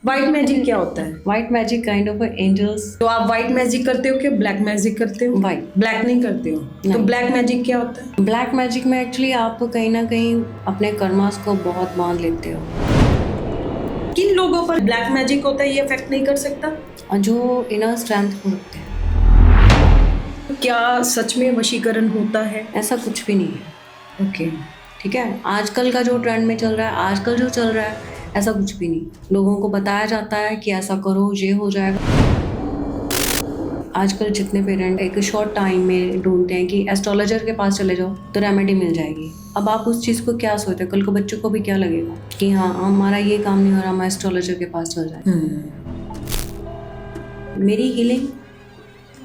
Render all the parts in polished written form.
White magic क्या होता है? White magic kind of angels. तो आप व्हाइट मैजिक करते हो कि ब्लैक मैजिक करते हो? व्हाइट। ब्लैक नहीं करते हो? तो नहीं। ब्लैक मैजिक क्या होता है? ब्लैक मैजिक में एक्चुअली आप कहीं ना कहीं अपने कर्मास को बहुत बांध लेते हो। किन लोगों पर ब्लैक मैजिक होता है ये इफेक्ट नहीं कर सकता? और जो इनर स्ट्रेंथ को रखते हैं, क्या सच में वशीकरण होता है? ऐसा कुछ भी नहीं है। ओके। ठीक है, आजकल का जो ट्रेंड में चल रहा है, आजकल जो चल रहा है, ऐसा कुछ भी नहीं। लोगों को बताया जाता है कि ऐसा करो, ये हो जाएगा। आजकल जितने पेरेंट एक शॉर्ट टाइम में ढूंढते हैं कि एस्ट्रोलॉजर के पास चले जाओ तो रेमेडी मिल जाएगी। अब आप उस चीज़ को क्या सोचते हो, कल को बच्चों को भी क्या लगेगा कि हाँ हमारा ये काम नहीं हो रहा, हम एस्ट्रोलॉजर के पास चल जाए। मेरी हीलिंग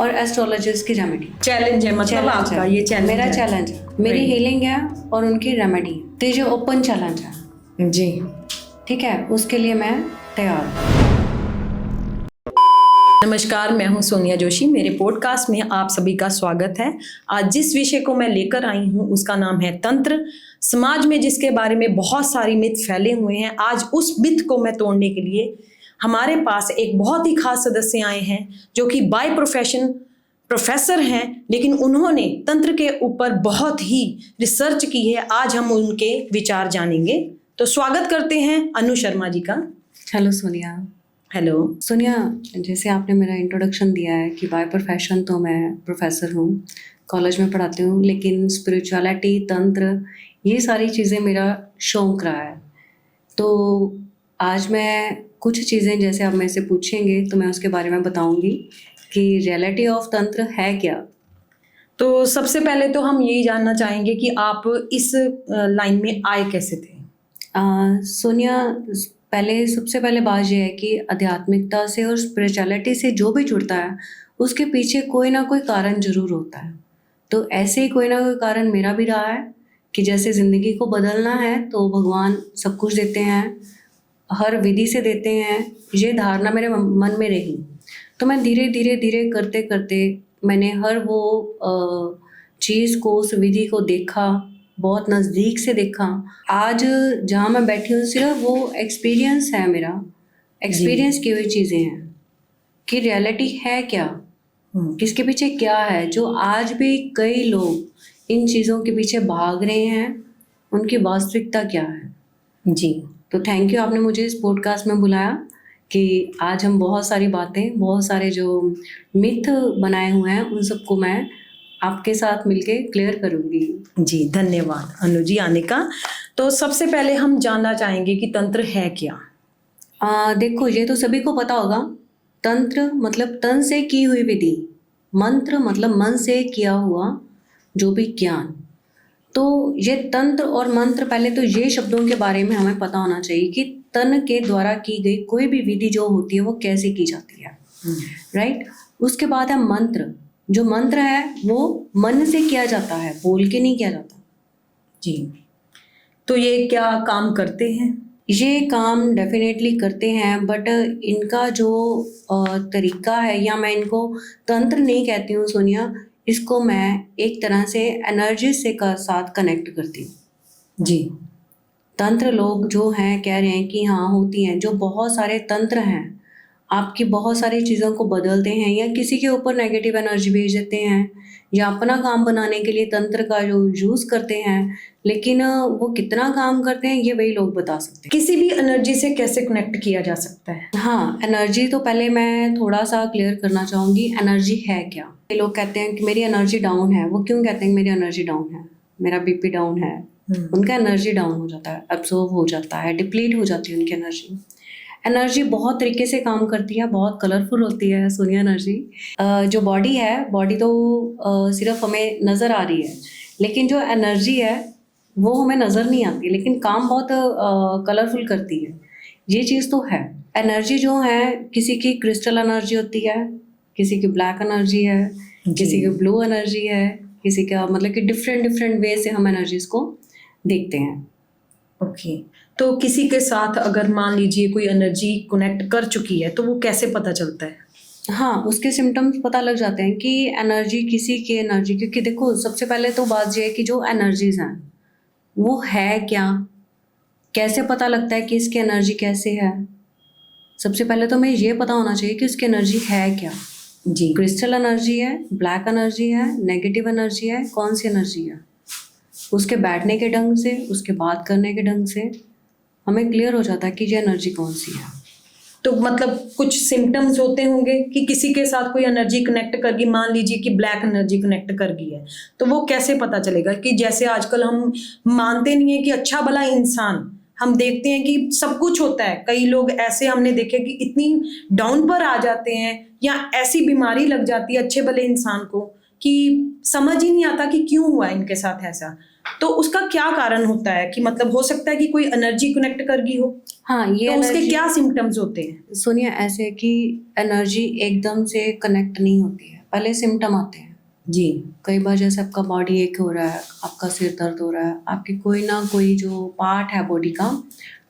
और एस्ट्रोलॉजर्स की रेमेडी चैलेंज है, मतलब आपका ये चैलेंज मेरा है। चैलेंज है। मेरी हीलिंग है और उनकी रेमेडी। तो ये जो ओपन चैलेंज है, जी। ठीक है, उसके लिए मैं तैयार हूँ। नमस्कार, मैं हूं सोनिया जोशी। मेरे पॉडकास्ट में आप सभी का स्वागत है। आज जिस विषय को मैं लेकर आई हूं उसका नाम है तंत्र। समाज में जिसके बारे में बहुत सारी मिथ फैले हुए हैं, आज उस मिथ को मैं तोड़ने के लिए हमारे पास एक बहुत ही खास सदस्य आए हैं जो कि बाय प्रोफेशन प्रोफेसर हैं, लेकिन उन्होंने तंत्र के ऊपर बहुत ही रिसर्च की है। आज हम उनके विचार जानेंगे। तो स्वागत करते हैं अनु शर्मा जी का। हेलो सोनिया। हेलो सोनिया, जैसे आपने मेरा इंट्रोडक्शन दिया है कि बाय प्रोफेशन तो मैं प्रोफेसर हूँ, कॉलेज में पढ़ाती हूँ, लेकिन स्पिरिचुअलिटी, तंत्र, ये सारी चीज़ें मेरा शौक़ रहा है। तो आज मैं कुछ चीज़ें जैसे आप मेरे से पूछेंगे तो मैं उसके बारे में बताऊँगी कि रियलिटी ऑफ तंत्र है क्या। तो सबसे पहले तो हम यही जानना चाहेंगे कि आप इस लाइन में आए कैसे थे? सोनिया, पहले सबसे पहले बात यह है कि आध्यात्मिकता से और स्पिरिचुअलिटी से जो भी जुड़ता है उसके पीछे कोई ना कोई कारण ज़रूर होता है। तो ऐसे ही कोई ना कोई कारण मेरा भी रहा है कि जैसे ज़िंदगी को बदलना है तो भगवान सब कुछ देते हैं, हर विधि से देते हैं। ये धारणा मेरे मन में रही, तो मैं धीरे धीरे धीरे करते करते मैंने हर वो चीज़ को, उस विधि को देखा, बहुत नज़दीक से देखा। आज जहाँ मैं बैठी हूँ सिर्फ वो एक्सपीरियंस है, मेरा एक्सपीरियंस की हुई चीज़ें हैं कि रियलिटी है क्या, किसके पीछे क्या है। जो आज भी कई लोग इन चीज़ों के पीछे भाग रहे हैं, उनकी वास्तविकता क्या है। जी। तो थैंक यू, आपने मुझे इस पॉडकास्ट में बुलाया कि आज हम बहुत सारी बातें, बहुत सारे जो मिथ बनाए हुए हैं उन सबको मैं आपके साथ मिलके क्लियर करूँगी। जी, धन्यवाद अनु जी आने का। तो सबसे पहले हम जानना चाहेंगे कि तंत्र है क्या? देखो, ये तो सभी को पता होगा। तंत्र मतलब तन से की हुई विधि, मंत्र मतलब मन से किया हुआ जो भी ज्ञान। तो ये तंत्र और मंत्र, पहले तो ये शब्दों के बारे में हमें पता होना चाहिए कि तन के द्वारा की गई कोई भी विधि जो होती है वो कैसे की जाती है, राइट। उसके बाद है मंत्र। जो मंत्र है वो मन से किया जाता है, बोल के नहीं किया जाता। जी। तो ये क्या काम करते हैं? ये काम डेफिनेटली करते हैं, बट इनका जो तरीका है, या मैं इनको तंत्र नहीं कहती हूँ सोनिया, इसको मैं एक तरह से एनर्जी से साथ कनेक्ट करती हूँ। जी। तंत्र लोग जो हैं कह रहे हैं कि हाँ होती हैं, जो बहुत सारे तंत्र हैं आपकी बहुत सारी चीज़ों को बदलते हैं, या किसी के ऊपर नेगेटिव एनर्जी भेज देते हैं, या अपना काम बनाने के लिए तंत्र का जो यूज़ करते हैं, लेकिन वो कितना काम करते हैं ये वही लोग बता सकते हैं। किसी भी एनर्जी से कैसे कनेक्ट किया जा सकता है? हाँ, एनर्जी तो पहले मैं थोड़ा सा क्लियर करना चाहूँगी, एनर्जी है क्या। ये लोग कहते हैं कि मेरी एनर्जी डाउन है। वो क्यों कहते हैं मेरी एनर्जी डाउन है? मेरा बीपी डाउन है, उनका एनर्जी डाउन हो जाता है, अब्सॉर्ब हो जाता है, डिप्लीट हो जाती है उनकी एनर्जी। एनर्जी बहुत तरीके से काम करती है, बहुत कलरफुल होती है सोनिया एनर्जी। जो बॉडी है, बॉडी तो सिर्फ हमें नज़र आ रही है, लेकिन जो एनर्जी है वो हमें नज़र नहीं आती, लेकिन काम बहुत कलरफुल करती है। ये चीज़ तो है। एनर्जी जो है, किसी की क्रिस्टल एनर्जी होती है, किसी की ब्लैक एनर्जी है, किसी की ब्लू एनर्जी है, किसी का मतलब कि डिफरेंट डिफरेंट वे से हम एनर्जीज को देखते हैं। ओके। तो किसी के साथ अगर मान लीजिए कोई एनर्जी कनेक्ट कर चुकी है तो वो कैसे पता चलता है? हाँ, उसके सिम्टम्स पता लग जाते हैं कि एनर्जी, किसी की एनर्जी, क्योंकि देखो सबसे पहले तो बात ये है कि जो एनर्जीज हैं वो है क्या, कैसे पता लगता है कि इसकी एनर्जी कैसे है। सबसे पहले तो हमें ये पता होना चाहिए कि उसकी एनर्जी है क्या। जी क्रिस्टल एनर्जी है, ब्लैक एनर्जी है, नेगेटिव एनर्जी है, कौन सी एनर्जी है। उसके बैठने के ढंग से, उसके बात करने के ढंग से हमें क्लियर हो जाता है कि ये एनर्जी कौन सी है। तो मतलब कुछ सिम्टम्स होते होंगे कि किसी के साथ कोई एनर्जी कनेक्ट कर गई, मान लीजिए कि ब्लैक एनर्जी कनेक्ट कर गई है, तो वो कैसे पता चलेगा? कि जैसे आजकल हम मानते नहीं है कि अच्छा भला इंसान, हम देखते हैं कि सब कुछ होता है, कई लोग ऐसे हमने देखे कि इतनी डाउन पर आ जाते हैं या ऐसी बीमारी लग जाती है अच्छे भले इंसान को कि समझ ही नहीं आता कि क्यों हुआ इनके साथ ऐसा। तो उसका क्या कारण होता है? कि मतलब हो सकता है कि कोई एनर्जी कनेक्ट कर गई हो, हाँ, ये तो उसके एनर्जी क्या सिम्टम्स होते हैं? सुनिए, ऐसे है कि एनर्जी एकदम से कनेक्ट नहीं होती है, पहले सिम्टम आते हैं। जी कई बार जैसे आपका बॉडी एक हो रहा है, आपका सिर दर्द हो रहा है, आपकी कोई ना कोई जो पार्ट है बॉडी का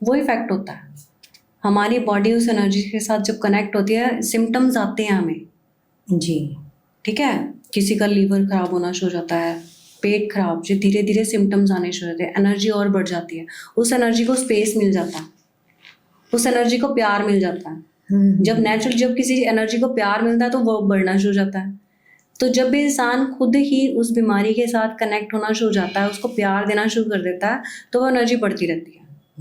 वो इफेक्ट होता है। हमारी बॉडी उस एनर्जी के साथ जब कनेक्ट होती है, सिम्टम्स आते हैं हमें। जी ठीक है, किसी का लीवर खराब होना शुरू हो जाता है, पेट खराब, जो धीरे धीरे सिम्टम्स आने शुरू होते हैं, एनर्जी और बढ़ जाती है। उस एनर्जी को स्पेस मिल जाता है, उस एनर्जी को प्यार मिल जाता है। जब किसी एनर्जी को प्यार मिलता है तो वो बढ़ना शुरू हो जाता है। तो जब भी इंसान खुद ही उस बीमारी के साथ कनेक्ट होना शुरू हो जाता है, उसको प्यार देना शुरू कर देता है, तो वो एनर्जी बढ़ती रहती है।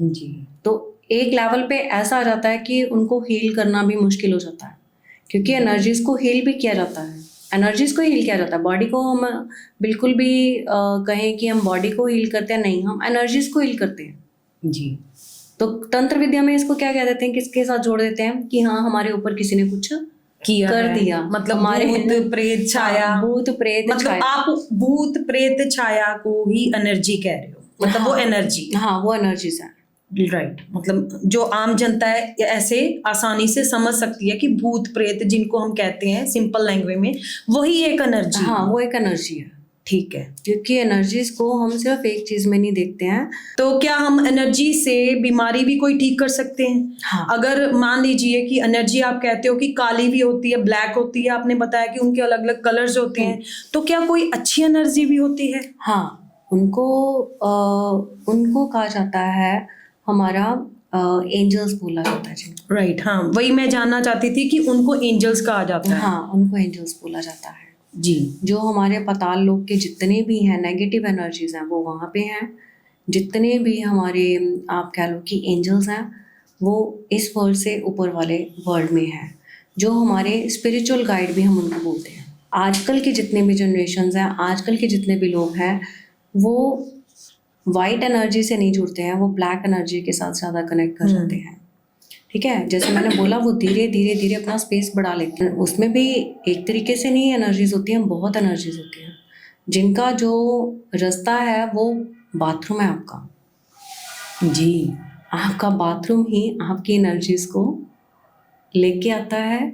जी तो एक लेवल पे ऐसा आ जाता है कि उनको हील करना भी मुश्किल हो जाता है, क्योंकि एनर्जीज को हील भी किया जाता है। एनर्जीज को हील किया जाता है, बॉडी को हम बिल्कुल भी कहें कि हम बॉडी को हील करते हैं, नहीं, हम एनर्जीज को हील करते हैं। जी तो तंत्र विद्या में इसको क्या कह देते हैं, किसके साथ जोड़ देते हैं कि हाँ, हमारे ऊपर किसी ने कुछ किया कर है, दिया, मतलब हमारे भूत प्रेत छाया। हाँ, भूत प्रेत मतलब छाया। आप भूत प्रेत छाया को ही एनर्जी कह रहे हो, मतलब वो हाँ, एनर्जी। हाँ, वो एनर्जीज है। राइट, मतलब जो आम जनता है ऐसे आसानी से समझ सकती है कि भूत प्रेत जिनको हम कहते हैं सिंपल लैंग्वेज में, वही एक एनर्जी। हाँ, वो एक एनर्जी है। ठीक है, क्योंकि एनर्जीज को हम सिर्फ एक चीज में नहीं देखते हैं। तो क्या हम एनर्जी से बीमारी भी कोई ठीक कर सकते हैं? हाँ। अगर मान लीजिए कि एनर्जी आप कहते हो कि काली भी होती है, ब्लैक होती है, आपने बताया कि उनके अलग अलग कलर्स होते हैं, तो क्या कोई अच्छी एनर्जी भी होती है? हाँ, उनको कहा जाता है हमारा एंजल्स बोला जाता है जिनको। राइट, हाँ वही मैं जानना चाहती थी कि उनको एंजल्स कहा जाता है। हाँ, उनको एंजल्स बोला जाता है। जी, जो हमारे पाताल लोक के जितने भी हैं नेगेटिव एनर्जीज हैं, वो वहाँ पे हैं। जितने भी हमारे आप कह लो कि एंजल्स हैं, वो इस वर्ल्ड से ऊपर वाले वर्ल्ड में हैं। जो हमारे स्पिरिचुअल गाइड भी हम उनको बोलते हैं। आजकल के जितने भी जनरेशन्स हैं, आजकल के जितने भी लोग हैं, वो वाइट एनर्जी से नहीं जुड़ते हैं, वो ब्लैक एनर्जी के साथ ज़्यादा कनेक्ट कर जाते हैं। ठीक है, जैसे मैंने बोला, वो धीरे धीरे धीरे अपना स्पेस बढ़ा लेते हैं। उसमें भी एक तरीके से नहीं एनर्जीज होती हैं, बहुत एनर्जीज होती हैं, जिनका जो रास्ता है वो बाथरूम है आपका। जी, आपका बाथरूम ही आपकी एनर्जीज को लेके आता है,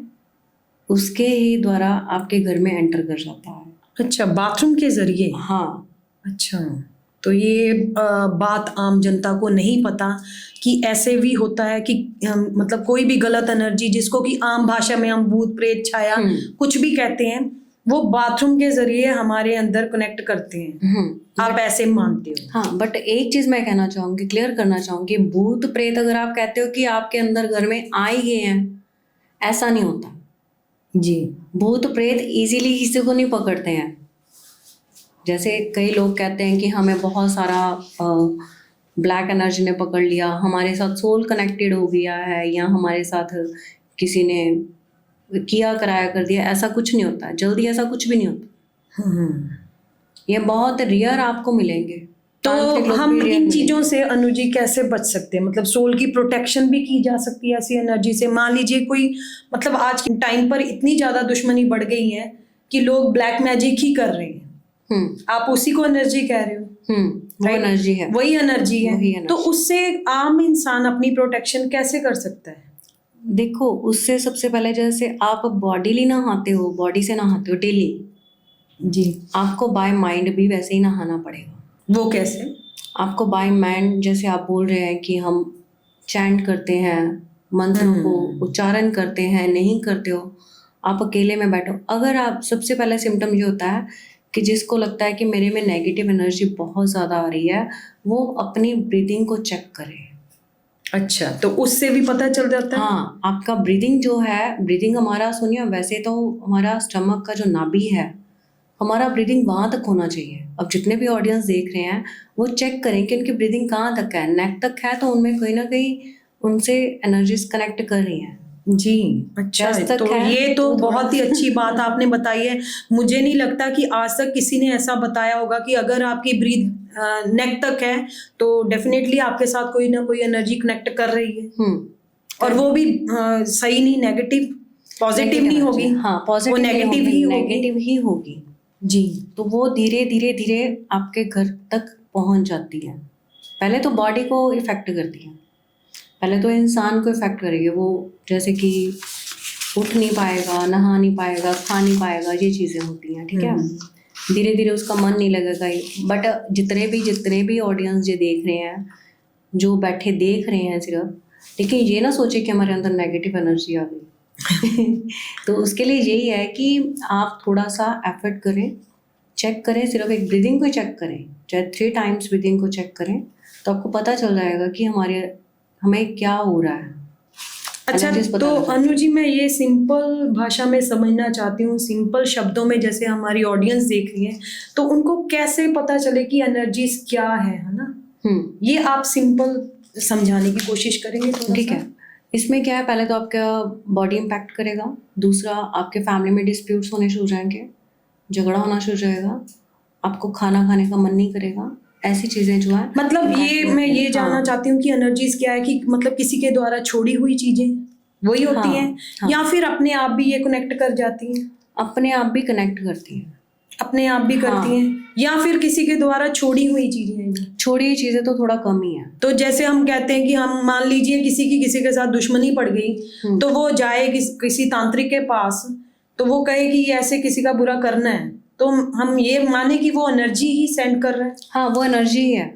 उसके ही द्वारा आपके घर में एंटर कर जाता है। अच्छा, बाथरूम के जरिए? हाँ। अच्छा, तो ये बात आम जनता को नहीं पता कि ऐसे भी होता है कि मतलब कोई भी गलत एनर्जी, जिसको कि आम भाषा में हम भूत प्रेत छाया कुछ भी कहते हैं, वो बाथरूम के जरिए हमारे अंदर कनेक्ट करते हैं। आप ऐसे मानते हो? हाँ, बट एक चीज मैं कहना चाहूंगी, क्लियर करना चाहूंगी, भूत प्रेत अगर आप कहते हो कि आपके अंदर घर में आ ही गए हैं, ऐसा नहीं होता। जी, भूत प्रेत इजीली किसी को नहीं पकड़ते हैं। जैसे कई लोग कहते हैं कि हमें बहुत सारा ब्लैक एनर्जी ने पकड़ लिया, हमारे साथ सोल कनेक्टेड हो गया है, या हमारे साथ किसी ने किया कराया कर दिया, ऐसा कुछ नहीं होता। जल्दी ऐसा कुछ भी नहीं होता। ये बहुत रेयर आपको मिलेंगे। तो हम इन चीजों से अनुजी कैसे बच सकते हैं? मतलब सोल की प्रोटेक्शन भी की जा सकती है ऐसी एनर्जी से? मान लीजिए कोई, मतलब आज के टाइम पर इतनी ज्यादा दुश्मनी बढ़ गई है कि लोग ब्लैक मैजिक ही कर रहे हैं। आप उसी को एनर्जी कह रहे हो? वो एनर्जी है, वही एनर्जी है। वही एनर्जी। तो उससे आम इंसान अपनी प्रोटेक्शन कैसे कर सकता है? देखो, उससे सबसे पहले जैसे आप बॉडीली नहाते हो, बॉडी से नहाते हो डेली, जी, आपको बाय माइंड भी वैसे ही नहाना पड़ेगा। वो कैसे? आपको बाय माइंड, जैसे आप बोल रहे हैं कि हम चैंट करते हैं, मंत्रों को उच्चारण करते हैं, नहीं करते हो, आप अकेले में बैठो। अगर आप, सबसे पहला सिम्टम ये होता है कि जिसको लगता है कि मेरे में नेगेटिव एनर्जी बहुत ज़्यादा आ रही है, वो अपनी ब्रीदिंग को चेक करे। अच्छा, तो उससे भी पता चल जाता है? हाँ, आपका ब्रीदिंग जो है, ब्रीदिंग हमारा सुनिए, वैसे तो हमारा स्टमक का जो नाभि है, हमारा ब्रीदिंग वहाँ तक होना चाहिए। अब जितने भी ऑडियंस देख रहे हैं वो चेक करें कि उनकी ब्रीदिंग कहाँ तक है। नेक तक है तो उनमें कहीं ना कहीं उनसे एनर्जीज कनेक्ट कर रही हैं। जी, अच्छा चेस्ट तक तो है ये तो तो बहुत ही थोड़ा अच्छी बात आपने बताई है। मुझे नहीं लगता कि आज तक किसी ने ऐसा बताया होगा कि अगर आपकी ब्रीथ नेक तक है तो डेफिनेटली आपके साथ कोई ना कोई एनर्जी कनेक्ट कर रही है, और वो भी सही नहीं, नेगेटिव, पॉजिटिव नहीं होगी। हाँ, वो पॉजिटिव नहीं नेगेटिव होगी, ही होगी। नेगेटिव ही होगी। जी। तो वो धीरे धीरे धीरे आपके घर तक पहुंच जाती है। पहले तो बॉडी को इफेक्ट करती है, पहले तो इंसान को इफेक्ट करेगी वो, जैसे कि उठ नहीं पाएगा, नहा नहीं पाएगा, खा नहीं पाएगा, ये चीज़ें होती हैं, ठीक है। धीरे धीरे उसका मन नहीं लगेगा। बट जितने भी ऑडियंस ये देख रहे हैं, जो बैठे देख रहे हैं सिर्फ, लेकिन ये ना सोचे कि हमारे अंदर नेगेटिव एनर्जी आ गई। तो उसके लिए यही है कि आप थोड़ा सा एफर्ट करें, चेक करें, सिर्फ एक ब्रीदिंग को चेक करें, चाहे 3 टाइम्स ब्रीदिंग को चेक करें, तो आपको पता चल जाएगा कि हमें क्या हो रहा है। अच्छा, एनर्जीज पता तो लग जाती अनु जी, मैं ये सिंपल भाषा में समझना चाहती हूँ, सिंपल शब्दों में, जैसे हमारी ऑडियंस देख रही है तो उनको कैसे पता चले कि एनर्जीज क्या है ना? ये आप सिंपल समझाने की कोशिश करेंगे थोड़ा ठीक सा? है। इसमें क्या है, पहले तो आपका बॉडी इम्पैक्ट करेगा, दूसरा आपके फैमिली में डिस्प्यूट्स होने शुरू हो जाएंगे, झगड़ा होना शुरू हो जाएगा, आपको खाना खाने का मन नहीं करेगा, ऐसी चीज़ें जो है। मतलब ये मैं ये जानना हाँ, चाहती हूँ कि एनर्जीज क्या है, कि मतलब किसी के द्वारा छोड़ी हुई चीजें वही होती हाँ, हैं, हाँ। या फिर अपने आप भी ये कनेक्ट कर जाती हैं? अपने आप भी कनेक्ट करती है, अपने आप भी करती हाँ। हैं, या फिर किसी के द्वारा छोड़ी हुई चीजें हैं ये? छोड़ी हुई चीज़ें तो थोड़ा कम ही है। तो जैसे हम कहते हैं कि हम मान लीजिए किसी के साथ दुश्मनी पड़ गई, तो वो जाए किसी तांत्रिक के पास, तो वो कहे कि ऐसे किसी का बुरा करना है, तो हम ये माने कि वो एनर्जी ही सेंड कर रहा है? हाँ, वो एनर्जी ही है।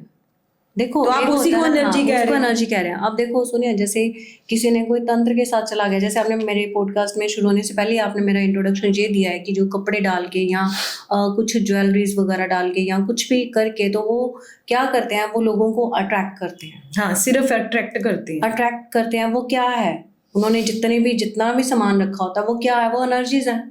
देखो, तो आप एक उसी होता को है ना, एनर्जी कह उसको रहे हैं? एनर्जी कह रहे हैं। अब देखो सुनिए, जैसे किसी ने कोई तंत्र के साथ चला गया, जैसे आपने मेरे पॉडकास्ट में शुरू होने से पहले आपने मेरा इंट्रोडक्शन ये दिया है कि जो कपड़े डाल के या कुछ ज्वेलरीज वगैरह डाल के या कुछ भी करके, तो वो क्या करते हैं, वो लोगों को अट्रैक्ट करते हैं। हाँ, सिर्फ अट्रैक्ट करते हैं। अट्रैक्ट करते हैं, वो क्या है, उन्होंने जितना भी सामान रखा होता है, वो क्या है, वो एनर्जीज है।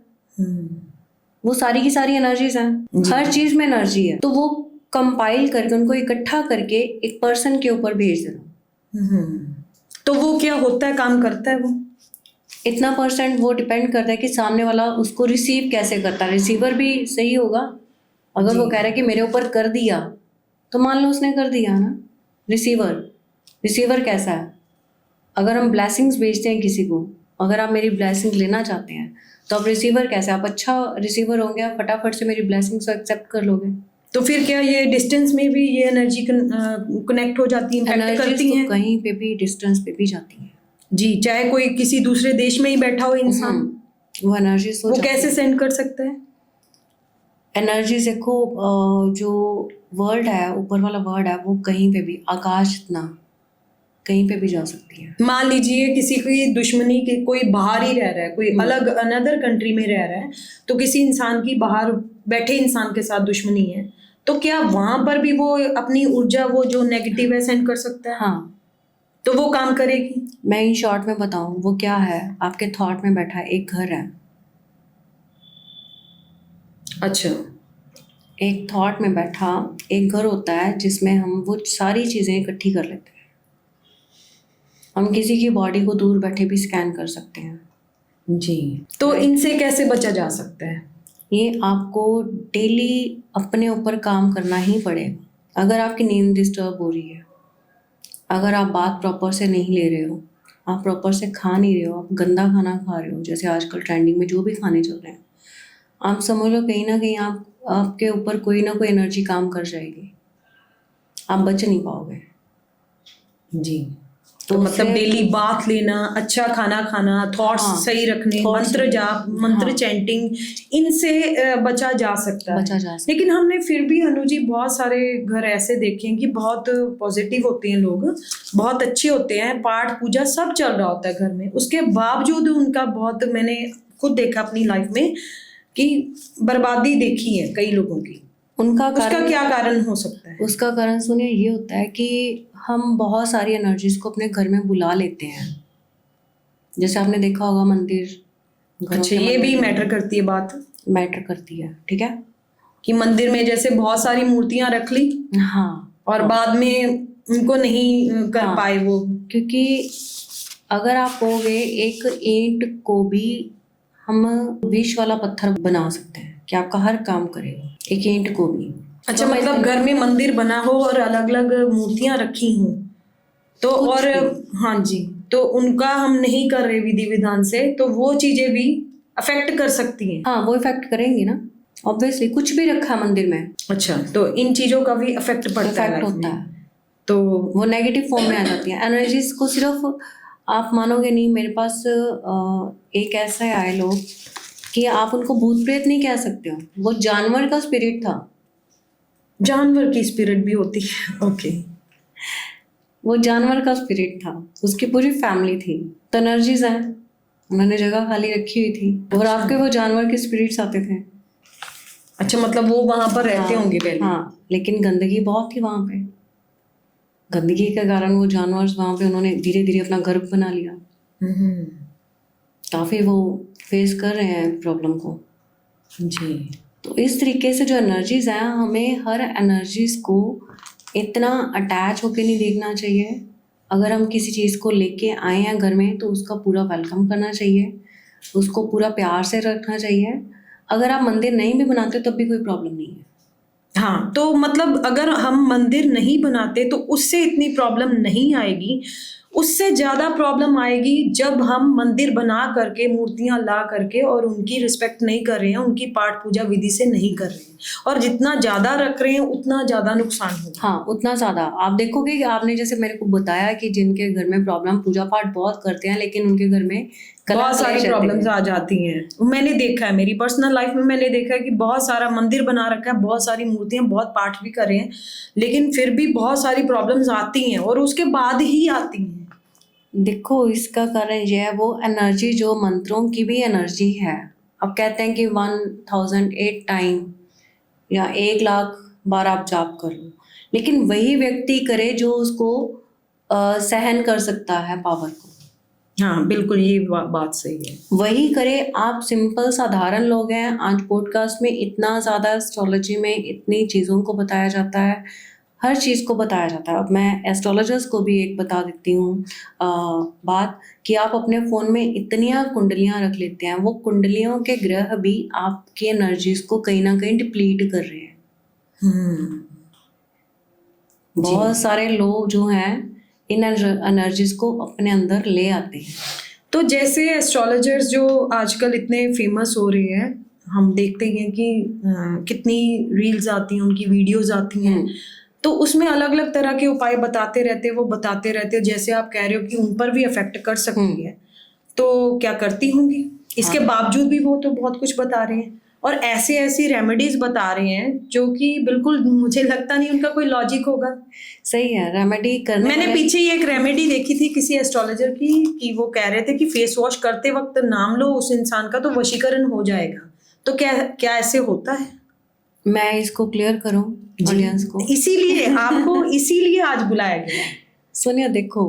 वो सारी की सारी एनर्जीज हैं, हर चीज में एनर्जी है। तो वो कंपाइल करके, उनको इकट्ठा करके एक पर्सन के ऊपर भेज देना। तो वो क्या होता है, काम करता है वो? इतना परसेंट वो डिपेंड करता है कि सामने वाला उसको रिसीव कैसे करता है। रिसीवर भी सही होगा। अगर वो कह रहा है कि मेरे ऊपर कर दिया, तो मान लो उसने कर दिया ना। रिसीवर कैसा है, अगर हम ब्लेसिंग्स भेजते हैं किसी को, अगर आप मेरी ब्लेसिंग लेना चाहते हैं, तो आप रिसीवर कैसे, आप अच्छा रिसीवर होंगे, आप फटाफट से मेरी ब्लेसिंग्स को एक्सेप्ट कर लोगे। तो फिर क्या ये डिस्टेंस में भी ये एनर्जी कनेक्ट हो जाती है, इम्पैक्ट करती हैं? कहीं पे भी, डिस्टेंस पे भी जाती है जी, चाहे कोई किसी दूसरे देश में ही बैठा हो इंसान, वो एनर्जी वो कैसे सेंड कर सकता है? एनर्जी देखो, जो वर्ल्ड है, ऊपर वाला वर्ल्ड है, वो कहीं पे भी, आकाश इतना कहीं पे भी जा सकती है। मान लीजिए किसी की दुश्मनी के, कोई बाहर ही रह रहा है, कोई अलग अनदर कंट्री में रह रहा है, तो किसी इंसान की बाहर बैठे इंसान के साथ दुश्मनी है, तो क्या वहां पर भी वो अपनी ऊर्जा, वो जो नेगेटिव है, सेंड कर सकता है? हाँ, तो वो काम करेगी? मैं इन शॉर्ट में बताऊं, वो क्या है, आपके थॉट में बैठा एक घर है। अच्छा, एक थॉट में बैठा एक घर होता है, जिसमें हम वो सारी चीज़ें इकट्ठी कर लेते हैं। हम किसी की बॉडी को दूर बैठे भी स्कैन कर सकते हैं। जी। तो इनसे कैसे बचा जा सकता है? ये आपको डेली अपने ऊपर काम करना ही पड़ेगा। अगर आपकी नींद डिस्टर्ब हो रही है, अगर आप बात प्रॉपर से नहीं ले रहे हो, आप प्रॉपर से खा नहीं रहे हो, आप गंदा खाना खा रहे हो, जैसे आजकल ट्रेंडिंग में जो भी खाने चल रहे हैं, आप समझ लो कहीं ना कहीं आपके ऊपर कोई ना कोई एनर्जी काम कर जाएगी, आप बच नहीं पाओगे। जी। तो मतलब डेली बात लेना, अच्छा खाना खाना, थॉट्स सही रखने, मंत्र जाप, मंत्र चैंटिंग, इनसे बचा जा सकता है। लेकिन हमने फिर भी अनु जी बहुत सारे घर ऐसे देखे हैं कि बहुत पॉजिटिव होते हैं लोग, बहुत अच्छे होते हैं, पाठ पूजा सब चल रहा होता है घर में, उसके बावजूद उनका बहुत, मैंने खुद देखा अपनी लाइफ में कि बर्बादी देखी है कई लोगों की। उनका उसका कारण क्या कारण हो सकता है? उसका कारण सुनिए ये होता है कि हम बहुत सारी एनर्जीज को अपने घर में बुला लेते हैं। जैसे आपने देखा होगा मंदिर, घरों अच्छा, के ये भी मंदिर मैटर करती है बात मैटर करती है, ठीक है। कि मंदिर में जैसे बहुत सारी मूर्तियां रख ली हाँ, और बाद में उनको नहीं कर हाँ। पाए वो। क्योंकि अगर आप कहोगे एक ईंट को भी हम विष वाला पत्थर बना सकते हैं कि आपका हर काम करेगा, एक ईंट को भी। अच्छा, तो मतलब घर में मंदिर बना हो और अलग अलग मूर्तियां रखी हों तो, कुछ और भी। हाँ जी, तो उनका हम नहीं कर रहे विधि विधान से, तो वो चीजें भी अफेक्ट कर सकती हैं। हाँ, वो इफेक्ट करेंगी ना, ऑब्वियसली। कुछ भी रखा है मंदिर में, अच्छा, तो इन चीजों का भी इफेक्ट पड़ता है इफेक्ट लाइफ होता में। है, तो वो नेगेटिव फॉर्म में आ जाती है एनर्जीज को। सिर्फ आप मानोगे नहीं, मेरे पास एक ऐसा आए लोग कि आप उनको भूत प्रेत नहीं कह सकते हो, वो जानवर का स्पिरिट था। जानवर की स्पिरिट भी होती है? ओके। वो जानवर का स्पिरिट था, उसकी पूरी फैमिली थी। तो एनर्जीज हैं, उन्होंने जगह खाली रखी हुई थी और अच्छा। आपके वो जानवर के स्पिरिट्स आते थे। अच्छा, मतलब वो वहां पर रहते हाँ, होंगे पहले। हाँ, लेकिन गंदगी बहुत थी वहां पे। गंदगी के कारण वो जानवर वहां पे उन्होंने धीरे धीरे अपना घर बना लिया। हम्म। काफी वो फेस कर रहे हैं प्रॉब्लम को। जी। तो इस तरीके से जो एनर्जीज हैं, हमें हर एनर्जीज को इतना अटैच होके नहीं देखना चाहिए। अगर हम किसी चीज़ को लेके आए हैं घर में तो उसका पूरा वेलकम करना चाहिए, उसको पूरा प्यार से रखना चाहिए। अगर आप मंदिर नहीं भी बनाते तब भी कोई प्रॉब्लम नहीं है। हाँ, तो मतलब अगर हम मंदिर नहीं बनाते तो उससे इतनी प्रॉब्लम नहीं आएगी। उससे ज़्यादा प्रॉब्लम आएगी जब हम मंदिर बना करके, मूर्तियाँ ला करके और उनकी रिस्पेक्ट नहीं कर रहे हैं, उनकी पाठ पूजा विधि से नहीं कर रहे हैं, और जितना ज़्यादा रख रहे हैं उतना ज़्यादा नुकसान होगा। हाँ, उतना ज़्यादा। आप देखोगे कि आपने जैसे मेरे को बताया कि जिनके घर में प्रॉब्लम, पूजा पाठ बहुत करते हैं लेकिन उनके घर में बहुत सारी कलेश रहते प्रॉब्लम्स हैं। आ जाती हैं। मैंने देखा है, मेरी पर्सनल लाइफ में मैंने देखा है कि बहुत सारा मंदिर बना रखा है, बहुत सारी मूर्तियां, बहुत पाठ भी कर रहे हैं, लेकिन फिर भी बहुत सारी प्रॉब्लम्स आती हैं और उसके बाद ही आती हैं। देखो, इसका कारण ये है, वो एनर्जी जो मंत्रों की भी एनर्जी है। अब कहते हैं कि 1008 टाइम या 1,00,000 बार आप जाप कर लो, लेकिन वही व्यक्ति करे जो उसको सहन कर सकता है पावर को। हाँ, बिल्कुल, ये बात सही है। वही करे। आप सिंपल साधारण लोग हैं। आज पॉडकास्ट में इतना ज़्यादा एस्ट्रोलॉजी में इतनी चीज़ों को बताया जाता है, हर चीज़ को बताया जाता है। अब मैं एस्ट्रोलॉजर्स को भी एक बता देती हूँ बात, कि आप अपने फ़ोन में इतनियाँ कुंडलियाँ रख लेते हैं, वो कुंडलियों के ग्रह भी आपकी एनर्जीज को कहीं ना कहीं डिप्लीट कर रहे हैं। हम्म। बहुत सारे लोग जो हैं इन एनर्जीज को अपने अंदर ले आते हैं। तो जैसे एस्ट्रोलॉजर्स जो आजकल इतने फेमस हो रहे हैं, हम देखते हैं कि कितनी रील्स आती हैं, उनकी वीडियोस आती हैं, तो उसमें अलग अलग तरह के उपाय बताते रहते हैं, वो बताते रहते हैं। जैसे आप कह रहे हो कि उन पर भी अफेक्ट कर सकती है, तो क्या करती होंगी? इसके बावजूद भी वो तो बहुत कुछ बता रहे हैं और ऐसी ऐसी रेमेडीज बता रहे हैं जो कि बिल्कुल मुझे लगता नहीं उनका कोई लॉजिक होगा। सही है, रेमेडी करने मैंने वाले- पीछे ही एक रेमेडी देखी थी किसी एस्ट्रोलॉजर की, कि वो कह रहे थे कि फेस वॉश करते वक्त नाम लो उस इंसान का तो वशीकरण हो जाएगा। तो क्या क्या ऐसे होता है? मैं इसको क्लियर करूं ऑडियंस को। इसीलिए आपको इसीलिए आज बुलाया गया है। सोनिया, देखो,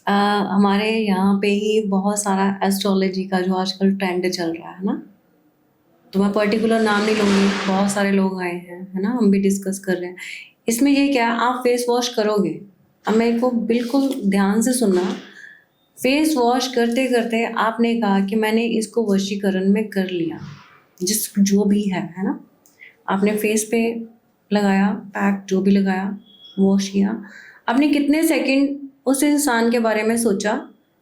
हमारे यहाँ पे ही बहुत सारा एस्ट्रोलॉजी का जो आजकल ट्रेंड चल रहा है ना, तो मैं पर्टिकुलर नाम नहीं लूँगी, बहुत सारे लोग आए हैं, है ना, हम भी डिस्कस कर रहे हैं। इसमें ये क्या, आप फेस वॉश करोगे, अब मेरे को बिल्कुल ध्यान से सुनना। फेस वॉश करते करते आपने कहा कि मैंने इसको वशीकरण में कर लिया, जिस जो भी है ना, आपने फेस पे लगाया पैक, जो भी लगाया, वॉश किया। आपने कितने सेकंड उस इंसान के बारे में सोचा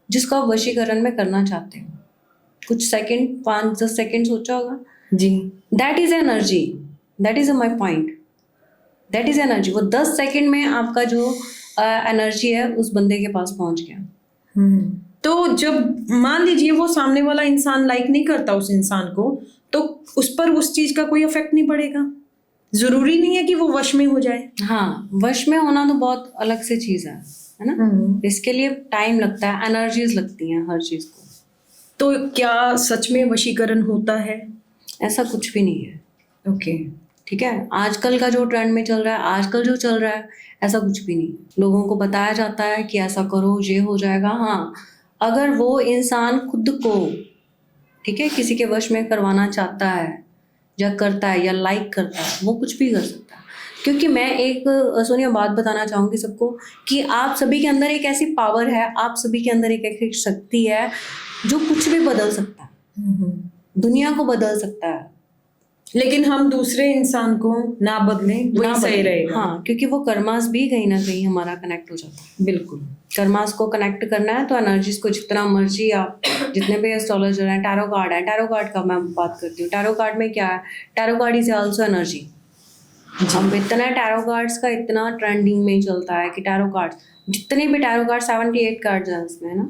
जिसको आप वशीकरण में करना चाहते हो? कुछ सेकंड, 5-10 सेकंड सोचा होगा जी। That is energy, that is my point, that is energy. वो 10 सेकंड में आपका जो एनर्जी है उस बंदे के पास पहुंच गया। तो जब मान लीजिए वो सामने वाला इंसान लाइक नहीं करता उस इंसान को, तो उस पर उस चीज का कोई इफेक्ट नहीं पड़ेगा? जरूरी नहीं है कि वो वश में हो जाए। हाँ, वश में होना तो बहुत अलग से चीज है ना। इसके लिए टाइम लगता है, एनर्जीज लगती हैं हर चीज को। तो क्या सच में वशीकरण होता है? ऐसा कुछ भी नहीं है। ओके। ठीक है, आजकल का जो ट्रेंड में चल रहा है, आजकल जो चल रहा है, ऐसा कुछ भी नहीं। लोगों को बताया जाता है कि ऐसा करो, ये हो जाएगा। हाँ, अगर वो इंसान खुद को, ठीक है, किसी के वश में करवाना चाहता है या करता है या लाइक करता है, वो कुछ भी कर सकता है। क्योंकि मैं एक सोनिया बात बताना चाहूँगी सबको कि आप सभी के अंदर एक ऐसी पावर है, आप सभी के अंदर एक ऐसी शक्ति है जो कुछ भी बदल सकता है, दुनिया को बदल सकता है। लेकिन हम दूसरे इंसान को ना बदलें, वही ना सही बदले। रहेगा। हाँ, क्योंकि वो कर्मास भी कहीं ना कहीं हमारा कनेक्ट हो जाता है। बिल्कुल। कर्मास को कनेक्ट करना है तो एनर्जीज को जितना मर्जी आप, जितने भी एस्ट्रोलॉजर हैं, टैरो कार्ड है, टैरो कार्ड का मैं बात करती हूँ। टैरो कार्ड में क्या है, tarot card is also energy. अब इतना टैरो कार्ड्स का इतना ट्रेंडिंग में चलता है कि टैरो कार्ड, जितने भी टैरो कार्ड 78 कार्ड्स हैं उसमें, है ना,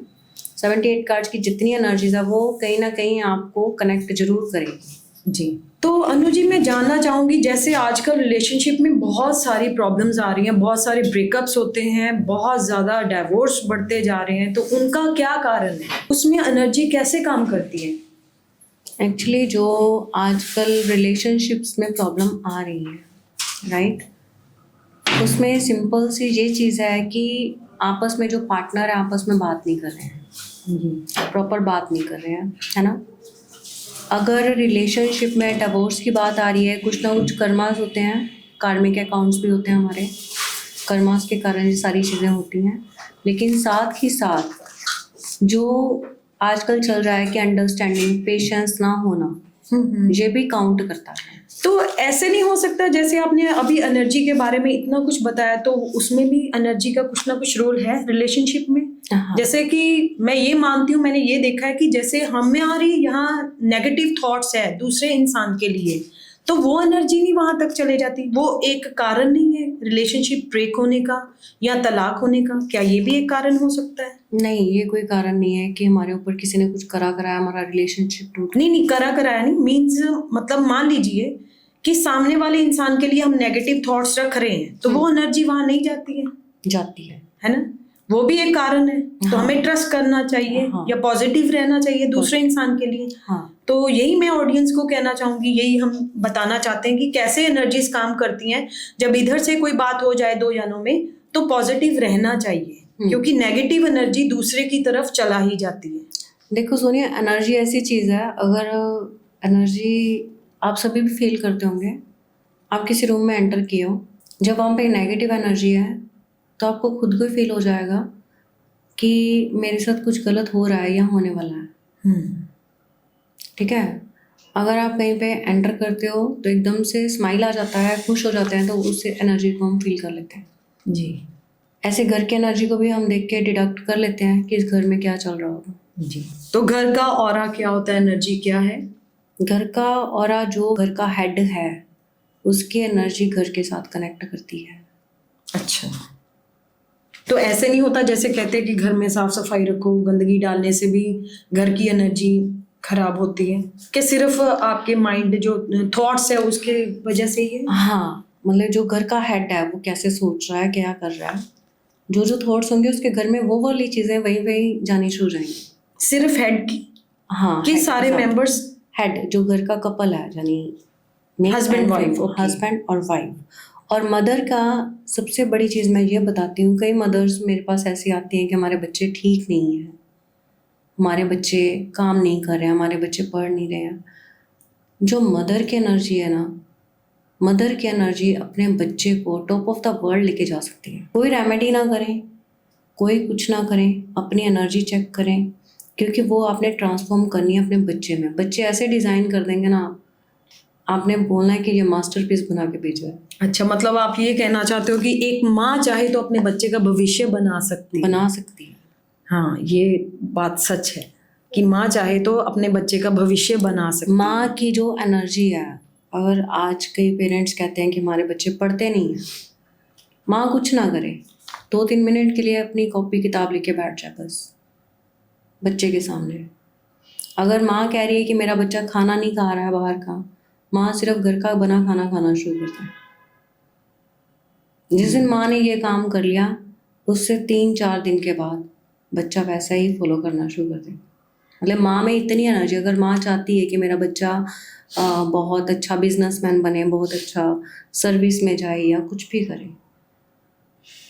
78 कार्ड्स की जितनी एनर्जीज है वो कहीं ना कहीं आपको कनेक्ट जरूर करेगी। जी, तो अनु जी, मैं जानना चाहूंगी, जैसे आजकल रिलेशनशिप में बहुत सारी प्रॉब्लम्स आ रही हैं, बहुत सारे ब्रेकअप्स होते हैं, बहुत ज़्यादा डिवोर्स बढ़ते जा रहे हैं, तो उनका क्या कारण है? उसमें एनर्जी कैसे काम करती है? एक्चुअली जो आजकल रिलेशनशिप्स में प्रॉब्लम आ रही है, राइट, उसमें सिंपल सी ये चीज़ है कि आपस में जो पार्टनर है आपस में बात नहीं कर रहे हैं, प्रॉपर बात नहीं कर रहे हैं, है ना। अगर रिलेशनशिप में डिवोर्स की बात आ रही है, कुछ ना कुछ कर्मास होते हैं, कार्मिक अकाउंट्स भी होते हैं हमारे, कर्मास के कारण ये सारी चीज़ें होती हैं। लेकिन साथ ही साथ जो आजकल चल रहा है कि अंडरस्टैंडिंग, पेशेंस ना होना, ये भी काउंट करता है। तो ऐसे नहीं हो सकता, जैसे आपने अभी एनर्जी के बारे में इतना कुछ बताया, तो उसमें भी एनर्जी का कुछ ना कुछ रोल है रिलेशनशिप में। हाँ। जैसे कि मैं ये मानती हूँ, मैंने ये देखा है कि जैसे हमारी यहाँ नेगेटिव थॉट्स है दूसरे इंसान के लिए, तो वो एनर्जी नहीं वहां तक चले जाती। वो एक कारण नहीं है रिलेशनशिप ब्रेक होने का या तलाक होने का? क्या ये भी एक कारण हो सकता है? नहीं, ये कोई कारण नहीं है कि हमारे ऊपर किसी ने कुछ करा कराया हमारा रिलेशनशिप टूट। नहीं, करा कराया नहीं मीन्स, मतलब मान लीजिए कि सामने वाले इंसान के लिए हम नेगेटिव थॉट्स रख रहे हैं, तो वो एनर्जी वहां नहीं जाती है। जाती है ना, वो भी एक कारण है। तो हाँ। हमें ट्रस्ट करना चाहिए, हाँ। या पॉजिटिव रहना चाहिए दूसरे इंसान के लिए। हाँ। तो यही मैं ऑडियंस को कहना चाहूंगी, यही हम बताना चाहते हैं कि कैसे एनर्जीज काम करती हैं। जब इधर से कोई बात हो जाए दो जनों में, तो पॉजिटिव रहना चाहिए, क्योंकि नेगेटिव एनर्जी दूसरे की तरफ चला ही जाती है। देखो सोनिया, एनर्जी ऐसी चीज़ है, अगर एनर्जी आप सभी भी फील करते होंगे, आप किसी रूम में एंटर किए हो, जब वहाँ पे नेगेटिव एनर्जी है तो आपको खुद को फील हो जाएगा कि मेरे साथ कुछ गलत हो रहा है या होने वाला है। ठीक है, अगर आप कहीं पे एंटर करते हो तो एकदम से स्माइल आ जाता है, खुश हो जाते हैं, तो उससे एनर्जी को हम फील कर लेते हैं। जी। ऐसे घर की एनर्जी को भी हम देख के डिडक्ट कर लेते हैं कि इस घर में क्या चल रहा होगा। जी, तो घर का ऑरा क्या होता है, एनर्जी क्या है? घर का ऑरा जो घर का हेड है उसकी एनर्जी घर के साथ कनेक्ट करती है। अच्छा, तो ऐसे नहीं होता जैसे कहते हैं कि घर में साफ सफाई रखो, गंदगी डालने से भी घर की एनर्जी खराब होती है, कि सिर्फ आपके माइंड जो थॉट्स है उसके वजह से ही है? हाँ, मतलब जो घर का हेड है वो कैसे सोच रहा है, क्या कर रहा है, जो जो थॉट्स होंगे उसके घर में वो वाली चीज़ें वही वही जानी शुरू हो जाएंगी। सिर्फ हेड की? हाँ, कि सारे मेंबर्स? हेड जो घर का कपल है, यानी हस्बैंड वाइफ, हस्बैंड और वाइफ। और मदर का सबसे बड़ी चीज़ मैं ये बताती हूँ, कई मदर्स मेरे पास ऐसी आती हैं कि हमारे बच्चे ठीक नहीं हैं, हमारे बच्चे काम नहीं कर रहे हैं, हमारे बच्चे पढ़ नहीं रहे हैं। जो मदर की एनर्जी है ना, मदर की एनर्जी अपने बच्चे को टॉप ऑफ द वर्ल्ड लेके जा सकती है। कोई रेमेडी ना करें, कोई कुछ ना करें, अपनी एनर्जी चेक करें, क्योंकि वो आपने ट्रांसफॉर्म करनी है अपने बच्चे में। बच्चे ऐसे डिज़ाइन कर देंगे ना, आपने बोलना है कि ये मास्टरपीस बना के भेजा है। अच्छा, मतलब आप ये कहना चाहते हो कि एक माँ चाहे तो अपने बच्चे का भविष्य बना सकती है। हाँ, ये बात सच है कि माँ चाहे तो अपने बच्चे का भविष्य बना सकती है। माँ की जो एनर्जी है, अगर आज कई पेरेंट्स कहते हैं कि हमारे बच्चे पढ़ते नहीं हैं, माँ कुछ ना करे, 2-3 मिनट के लिए अपनी कॉपी किताब लेके बैठ जाए बस बच्चे के सामने। अगर माँ कह रही है कि मेरा बच्चा खाना नहीं खा रहा है बाहर का, माँ सिर्फ घर का बना खाना खाना शुरू करता है। जिस दिन माँ ने ये काम कर लिया, उससे 3-4 दिन के बाद बच्चा वैसा ही फॉलो करना शुरू कर देगा। मतलब माँ में इतनी एनर्जी, अगर माँ चाहती है कि मेरा बच्चा बहुत अच्छा बिजनेसमैन बने, बहुत अच्छा सर्विस में जाए या कुछ भी करे,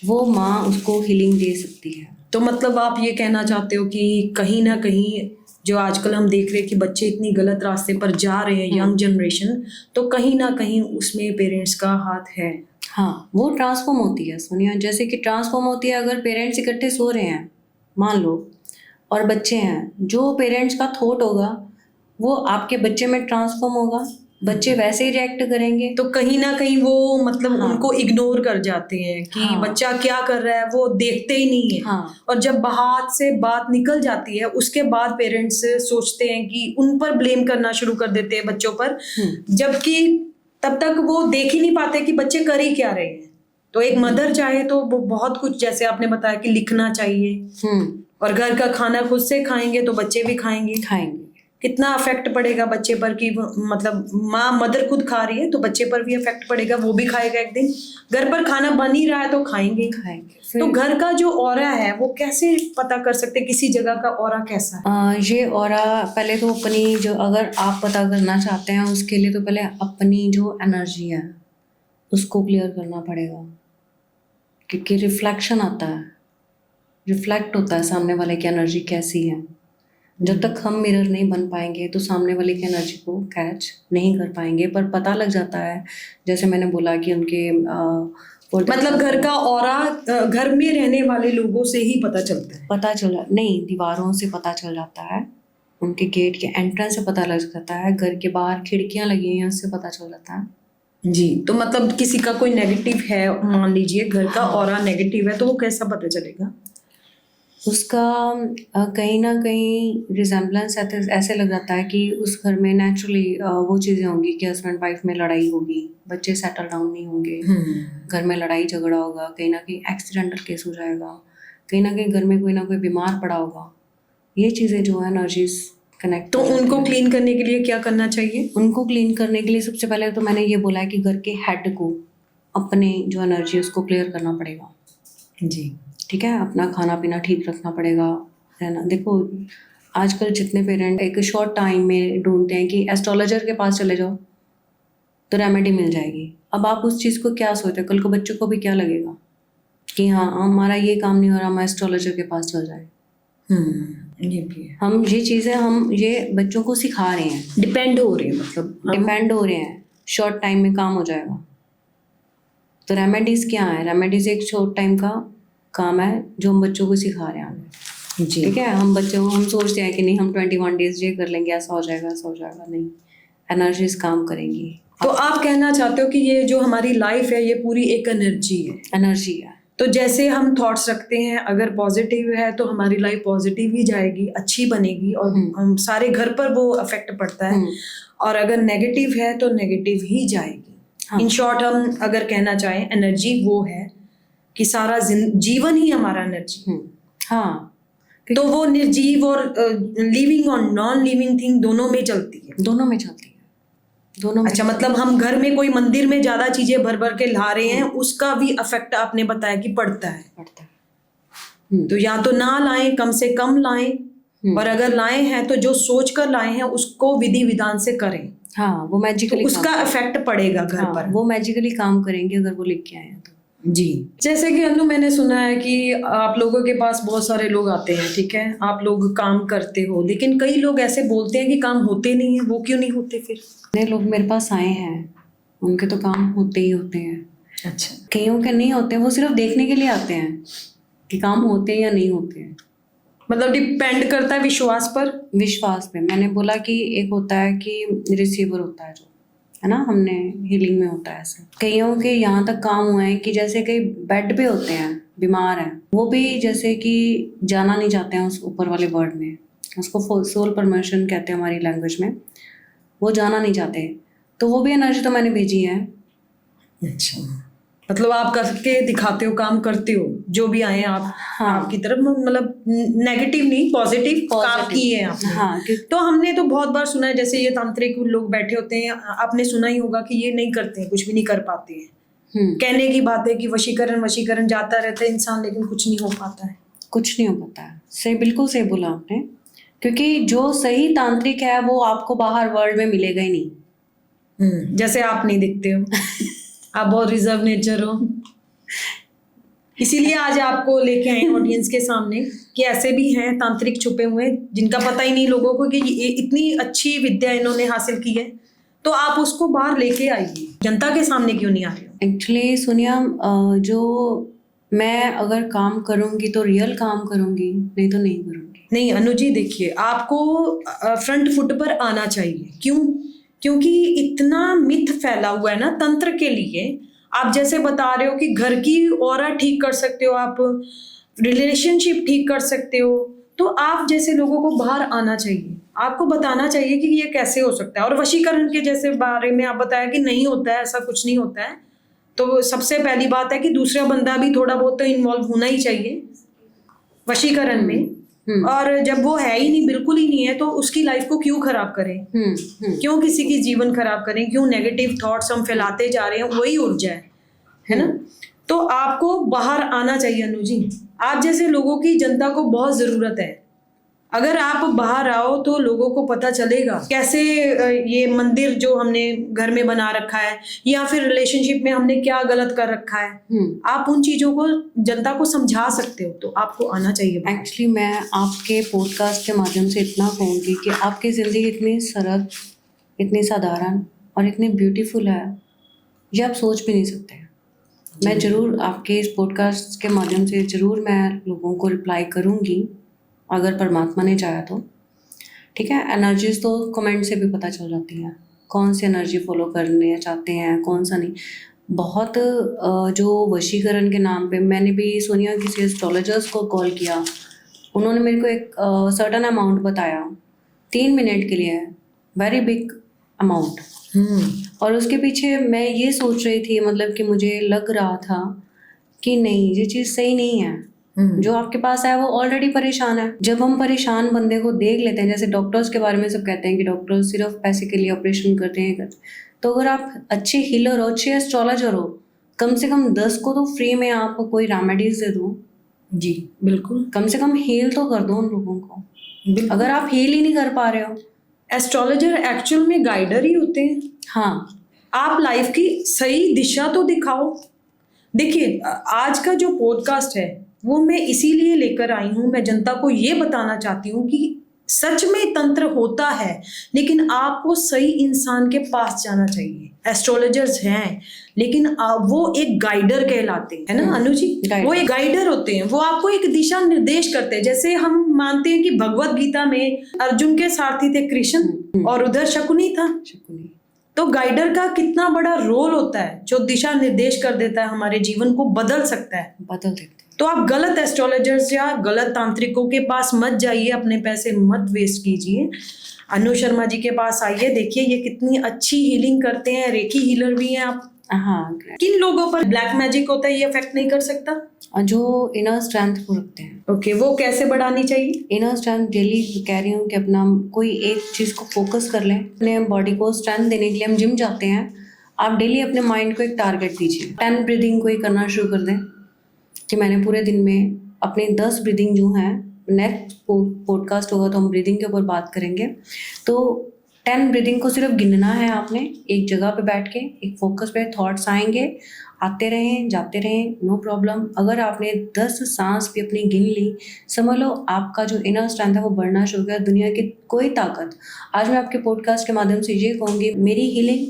वो माँ उसको हीलिंग दे सकती है। तो मतलब आप ये कहना चाहते हो कि कहीं ना कहीं जो आजकल हम देख रहे हैं कि बच्चे इतनी गलत रास्ते पर जा रहे हैं, यंग जनरेशन, तो कहीं ना कहीं उसमें पेरेंट्स का हाथ है। हाँ, वो ट्रांसफॉर्म होती है सोनिया, जैसे कि ट्रांसफॉर्म होती है अगर पेरेंट्स इकट्ठे सो रहे हैं मान लो, और बच्चे हैं, जो पेरेंट्स का थॉट होगा वो आपके बच्चे में ट्रांसफॉर्म होगा, बच्चे वैसे ही रिएक्ट करेंगे। तो कहीं ना कहीं वो मतलब हाँ। उनको इग्नोर कर जाते हैं कि हाँ। बच्चा क्या कर रहा है वो देखते ही नहीं है। हाँ। और जब हाथ से बात निकल जाती है उसके बाद पेरेंट्स सोचते हैं कि उन पर ब्लेम करना शुरू कर देते हैं बच्चों पर, जबकि तब तक वो देख ही नहीं पाते कि बच्चे कर ही क्या रहे हैं। तो एक मदर चाहे तो वो बहुत कुछ, जैसे आपने बताया कि लिखना चाहिए, और घर का खाना खुद से खाएंगे तो बच्चे भी खाएंगे। कितना अफेक्ट पड़ेगा बच्चे पर कि मतलब मदर खुद खा रही है तो बच्चे पर भी अफेक्ट पड़ेगा, वो भी खाएगा एक दिन। घर पर खाना बन ही रहा है तो खाएंगे। तो घर का जो ऑरा है वो कैसे पता कर सकते किसी जगह का ऑरा कैसा है? ये ऑरा पहले तो अपनी जो, अगर आप पता करना चाहते हैं उसके लिए तो पहले अपनी जो एनर्जी है उसको क्लियर करना पड़ेगा, क्योंकि रिफ्लेक्शन आता है, रिफ्लेक्ट होता है सामने वाले की एनर्जी कैसी है। जब तक हम मिरर नहीं बन पाएंगे तो सामने वाले की एनर्जी को कैच नहीं कर पाएंगे, पर पता लग जाता है, जैसे मैंने बोला कि उनके मतलब घर का ऑरा घर में रहने वाले लोगों से ही पता चलता है? पता चला नहीं, दीवारों से पता चल जाता है, उनके गेट के एंट्रेंस से पता लग जाता है, घर के बाहर खिड़कियां लगी हैं उससे पता चल जाता है। जी, तो मतलब किसी का कोई नेगेटिव है, मान लीजिए घर का ऑरा नेगेटिव है, तो वो कैसा पता चलेगा? उसका कहीं ना कहीं रिजेम्बलेंस ऐसे लग जाता है कि उस घर में नेचुरली वो चीज़ें होंगी कि हस्बैंड वाइफ में लड़ाई होगी, बच्चे सेटल डाउन नहीं होंगे, घर में लड़ाई झगड़ा होगा, कहीं ना कहीं एक्सीडेंटल केस हो जाएगा, कहीं ना कहीं घर में कोई ना कोई बीमार पड़ा होगा। ये चीज़ें जो है एनर्जीज कनेक्ट। तो उनको क्लीन करने के लिए क्या करना चाहिए? उनको क्लीन करने के लिए सबसे पहले तो मैंने ये बोला है कि घर के हेड को अपने जो एनर्जी है उसको क्लियर करना पड़ेगा। जी, ठीक है, अपना खाना पीना ठीक रखना पड़ेगा, है ना। देखो आजकल जितने पेरेंट एक शॉर्ट टाइम में ढूंढते हैं कि एस्ट्रोलॉजर के पास चले जाओ तो रेमेडी मिल जाएगी। अब आप उस चीज़ को क्या सोचते हैं, कल को बच्चों को भी क्या लगेगा कि हाँ हमारा ये काम नहीं हो रहा, हम एस्ट्रोलॉजर के पास चल जाए। ये भी है। हम ये चीज़ें हम ये बच्चों को सिखा रहे हैं, डिपेंड हो रहे हैं, मतलब डिपेंड हो रहे हैं, शॉर्ट टाइम में काम हो जाएगा। तो रेमेडीज़ क्या है, रेमेडीज़ एक शॉर्ट टाइम का काम है जो हम बच्चों को सिखा रहे हैं। जी, ठीक है, हम बच्चों को हम सोचते हैं कि नहीं हम 21 डेज ये कर लेंगे, ऐसा हो जाएगा ऐसा हो जाएगा, नहीं, एनर्जीज काम करेंगी। तो आप कहना चाहते हो कि ये जो हमारी लाइफ है ये पूरी एक एनर्जी है? एनर्जी है। तो जैसे हम थॉट्स रखते हैं, अगर पॉजिटिव है तो हमारी लाइफ पॉजिटिव ही जाएगी, अच्छी बनेगी, और हम सारे घर पर वो अफेक्ट पड़ता है। और अगर नेगेटिव है तो नेगेटिव ही जाएगी। इन शॉर्ट हम अगर कहना चाहें एनर्जी वो है कि सारा जीवन ही हमारा एनर्जी। हाँ, तो वो निर्जीव और लिविंग और नॉन लिविंग थिंग दोनों में चलती है? दोनों में चलती है, दोनों में। अच्छा, मतलब हम घर में कोई मंदिर में ज्यादा चीजें भर भर के ला रहे हैं, उसका भी अफेक्ट आपने बताया कि पड़ता है। तो या तो ना लाएं, कम से कम लाएं, और अगर लाए हैं तो जो सोच कर लाए हैं उसको विधि विधान से करें। हाँ, वो मैजिकली तो उसका इफेक्ट पड़ेगा घर पर। वो मैजिकली काम करेंगे अगर वो लेके आए हैं तो। जी, जैसे कि अनु मैंने सुना है कि आप लोगों के पास बहुत सारे लोग आते हैं, ठीक है, आप लोग काम करते हो, लेकिन कई लोग ऐसे बोलते हैं कि काम होते नहीं है। वो क्यों नहीं होते फिर? जितने लोग मेरे पास आए हैं उनके तो काम होते ही होते हैं। अच्छा, कईयों के नहीं होते, वो सिर्फ देखने के लिए आते हैं कि काम होते हैं या नहीं होते हैं। मतलब डिपेंड करता है विश्वास पर। विश्वास पे मैंने बोला कि एक होता है कि रिसीवर होता है जो, है ना, हमने हीलिंग में होता है ऐसा। कईयों के यहाँ तक काम हुआ है कि जैसे कई बेड पे होते हैं, बीमार हैं, वो भी जैसे कि जाना नहीं चाहते हैं उस ऊपर वाले वर्ल्ड में, उसको सोल परमिशन कहते हैं हमारी लैंग्वेज में, वो जाना नहीं चाहते, तो वो भी एनर्जी तो मैंने भेजी है। अच्छा, मतलब आप करके दिखाते हो, काम करते हो, जो भी आए आप। हाँ, आपकी तरफ मतलब नेगेटिव नहीं, पॉजिटिव काम किए हैं आपने। हाँ, तो हमने तो बहुत बार सुना है, जैसे ये तांत्रिक लोग बैठे होते हैं, आपने सुना ही होगा कि ये नहीं करते हैं, कुछ भी नहीं कर पाते हैं। कहने की बात है कि वशीकरण जाता रहता है इंसान, लेकिन कुछ नहीं हो पाता है। कुछ नहीं हो पाता है। सही, बिल्कुल सही बोला आपने क्योंकि जो सही तांत्रिक है वो आपको बाहर वर्ल्ड में मिलेगा ही नहीं। जैसे आप नहीं दिखते हो, आप बहुत रिजर्व नेचर हो, इसीलिए आज आपको लेके आए ऑडियंस के सामने कि ऐसे भी हैं तांत्रिक छुपे हुए जिनका पता ही नहीं लोगों को कि ये इतनी अच्छी विद्या इन्होंने हासिल की है, तो आप उसको बाहर लेके आइए, जनता के सामने क्यों नहीं आ रहे हो? एक्चुअली सोनिया, जो मैं अगर काम करूंगी तो रियल काम करूंगी, नहीं तो नहीं करूंगी। नहीं अनु जी, देखिए आपको फ्रंट फुट पर आना चाहिए। क्यों? क्योंकि इतना मिथ फैला हुआ है ना तंत्र के लिए। आप जैसे बता रहे हो कि घर की ऑरा ठीक कर सकते हो, आप रिलेशनशिप ठीक कर सकते हो, तो आप जैसे लोगों को बाहर आना चाहिए, आपको बताना चाहिए कि ये कैसे हो सकता है। और वशीकरण के जैसे बारे में आप बताया कि नहीं होता है, ऐसा कुछ नहीं होता है, तो सबसे पहली बात है कि दूसरा बंदा भी थोड़ा बहुत तो इन्वॉल्व होना ही चाहिए वशीकरण में। और जब वो है ही नहीं, बिल्कुल ही नहीं है, तो उसकी लाइफ को क्यों खराब करें? क्यों किसी की जीवन खराब करें? क्यों नेगेटिव थॉट्स हम फैलाते जा रहे हैं? वही ऊर्जा है ना? तो आपको बाहर आना चाहिए अनु जी। आप जैसे लोगों की जनता को बहुत जरूरत है। अगर आप बाहर आओ तो लोगों को पता चलेगा कैसे ये मंदिर जो हमने घर में बना रखा है या फिर रिलेशनशिप में हमने क्या गलत कर रखा है, आप उन चीजों को जनता को समझा सकते हो, तो आपको आना चाहिए। एक्चुअली मैं आपके पॉडकास्ट के माध्यम से इतना कहूँगी कि आपकी ज़िंदगी इतनी सरल, इतनी साधारण और इतनी ब्यूटीफुल है, ये आप सोच भी नहीं सकते। मैं ज़रूर आपके इस पॉडकास्ट के माध्यम से ज़रूर मैं लोगों को रिप्लाई करूँगी, अगर परमात्मा ने चाहा तो। ठीक है, एनर्जीज तो कमेंट से भी पता चल जाती है, कौन सी एनर्जी फॉलो करने चाहते हैं, कौन सा नहीं। बहुत जो वशीकरण के नाम पे मैंने भी सोनिया किसी एस्ट्रोलॉजर्स को कॉल किया, उन्होंने मेरे को एक सर्टन अमाउंट बताया 3 मिनट के लिए, वेरी बिग अमाउंट। और उसके पीछे मैं ये सोच रही थी, मतलब कि मुझे लग रहा था कि नहीं, ये चीज़ सही नहीं है। जो आपके पास है वो ऑलरेडी परेशान है। जब हम परेशान बंदे को देख लेते हैं, जैसे डॉक्टर्स के बारे में सब कहते हैं कि डॉक्टर सिर्फ पैसे के लिए ऑपरेशन करते हैं, तो अगर आप अच्छे हीलर हो, अच्छे एस्ट्रोलॉजर हो, कम से कम 10 को तो फ्री में आप कोई रेमेडीज दे दो। जी बिल्कुल, कम से कम हील तो कर दो उन लोगों को। अगर आप हील ही नहीं कर पा रहे हो, एस्ट्रोलॉजर एक्चुअल में गाइडर ही होते हैं। हाँ, आप लाइफ की सही दिशा तो दिखाओ। देखिए आज का जो पॉडकास्ट है वो मैं इसीलिए लेकर आई हूँ, मैं जनता को ये बताना चाहती हूँ कि सच में तंत्र होता है, लेकिन आपको सही इंसान के पास जाना चाहिए। एस्ट्रोलॉजर्स हैं लेकिन वो एक गाइडर कहलाते हैं ना अनु जी, वो एक गाइडर होते हैं, वो आपको एक दिशा निर्देश करते हैं। जैसे हम मानते हैं कि भगवत गीता में अर्जुन के सारथी थे कृष्ण और उधर शकुनी था। तो गाइडर का कितना बड़ा रोल होता है, जो दिशा निर्देश कर देता है, हमारे जीवन को बदल सकता है, बदल देता है। तो आप गलत एस्ट्रोलॉजर्स या गलत तांत्रिकों के पास मत जाइए, अपने पैसे मत वेस्ट कीजिए। अनु शर्मा जी के पास आइए, देखिए ये कितनी अच्छी हीलिंग करते हैं, रेकी हीलर भी हैं आप। हाँ, किन लोगों पर ब्लैक मैजिक होता है ये इफेक्ट नहीं कर सकता? जो इनर स्ट्रेंथ को रखते हैं। ओके, वो कैसे बढ़ानी चाहिए? इनर स्ट्रेंथ डेली कह रही हूँ कि अपना कोई एक चीज़ को फोकस कर लें। अपने बॉडी को स्ट्रेंथ देने के लिए हम जिम जाते हैं, आप डेली अपने माइंड को एक टारगेट दीजिए। 10 ब्रीदिंग को ही करना शुरू कर दें कि मैंने पूरे दिन में अपनी 10 ब्रीदिंग जो हैं, नेक्स्ट पॉडकास्ट होगा तो हम ब्रीदिंग के ऊपर बात करेंगे, तो 10 ब्रीदिंग को सिर्फ गिनना है आपने, एक जगह पे बैठ के, एक फोकस पे। थॉट्स आएंगे, आते रहें, जाते रहें, नो प्रॉब्लम। अगर आपने 10 सांस भी अपनी गिन ली, समझ लो आपका जो इनर स्ट्रेंथ है वो बढ़ना शुरू हो गया। दुनिया की कोई ताकत, आज मैं आपके पॉडकास्ट के माध्यम से ये कहूँगी, मेरी हीलिंग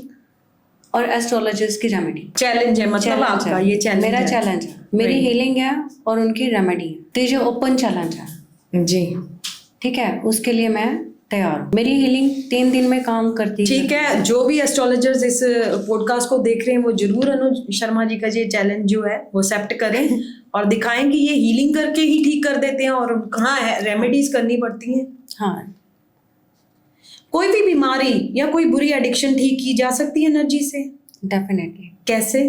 और एस्ट्रोलॉजिस्ट की रेमेडी चैलेंज है, मतलब आपका ये चैलेंज, मेरा चैलेंज है, मेरी हीलिंग है और उनकी रेमेडी है, तो ये ओपन चैलेंज है जी। ठीक है, उसके लिए मैं तैयार हूँ। मेरी हीलिंग 3 दिन में काम करती है। ठीक है, जो भी एस्ट्रोलॉजर्स इस पॉडकास्ट को देख रहे हैं वो जरूर अनु शर्मा जी का ये चैलेंज जो है वो एक्सेप्ट करें और दिखाएं कि ये हीलिंग करके ही ठीक कर देते हैं और कहाँ है रेमेडीज करनी पड़ती हैं। हाँ, कोई भी बीमारी या कोई बुरी एडिक्शन ठीक की जा सकती है एनर्जी से? डेफिनेटली। कैसे?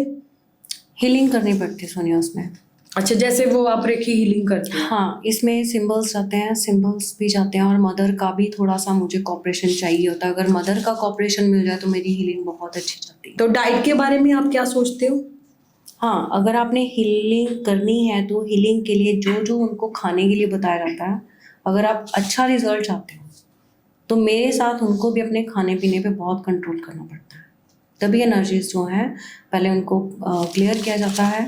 हीलिंग करनी पड़ती है सोनिया उसमें। अच्छा, जैसे वो आप रेखी हीलिंग करते हैं? हाँ, इसमें सिंबल्स जाते हैं, सिंबल्स भी जाते हैं, और मदर का भी थोड़ा सा मुझे कॉपरेशन चाहिए होता है। अगर मदर का कॉपरेशन मिल जाए तो मेरी हीलिंग बहुत अच्छी जाती है। तो डाइट के बारे में आप क्या सोचते हो? हाँ, अगर आपने हीलिंग करनी है तो हीलिंग के लिए जो जो उनको खाने के लिए बताया जाता है, अगर आप अच्छा रिजल्ट चाहते हो तो मेरे साथ उनको भी अपने खाने पीने पे बहुत कंट्रोल करना पड़ता है, तभी एनर्जीज जो हैं पहले उनको क्लियर किया जाता है,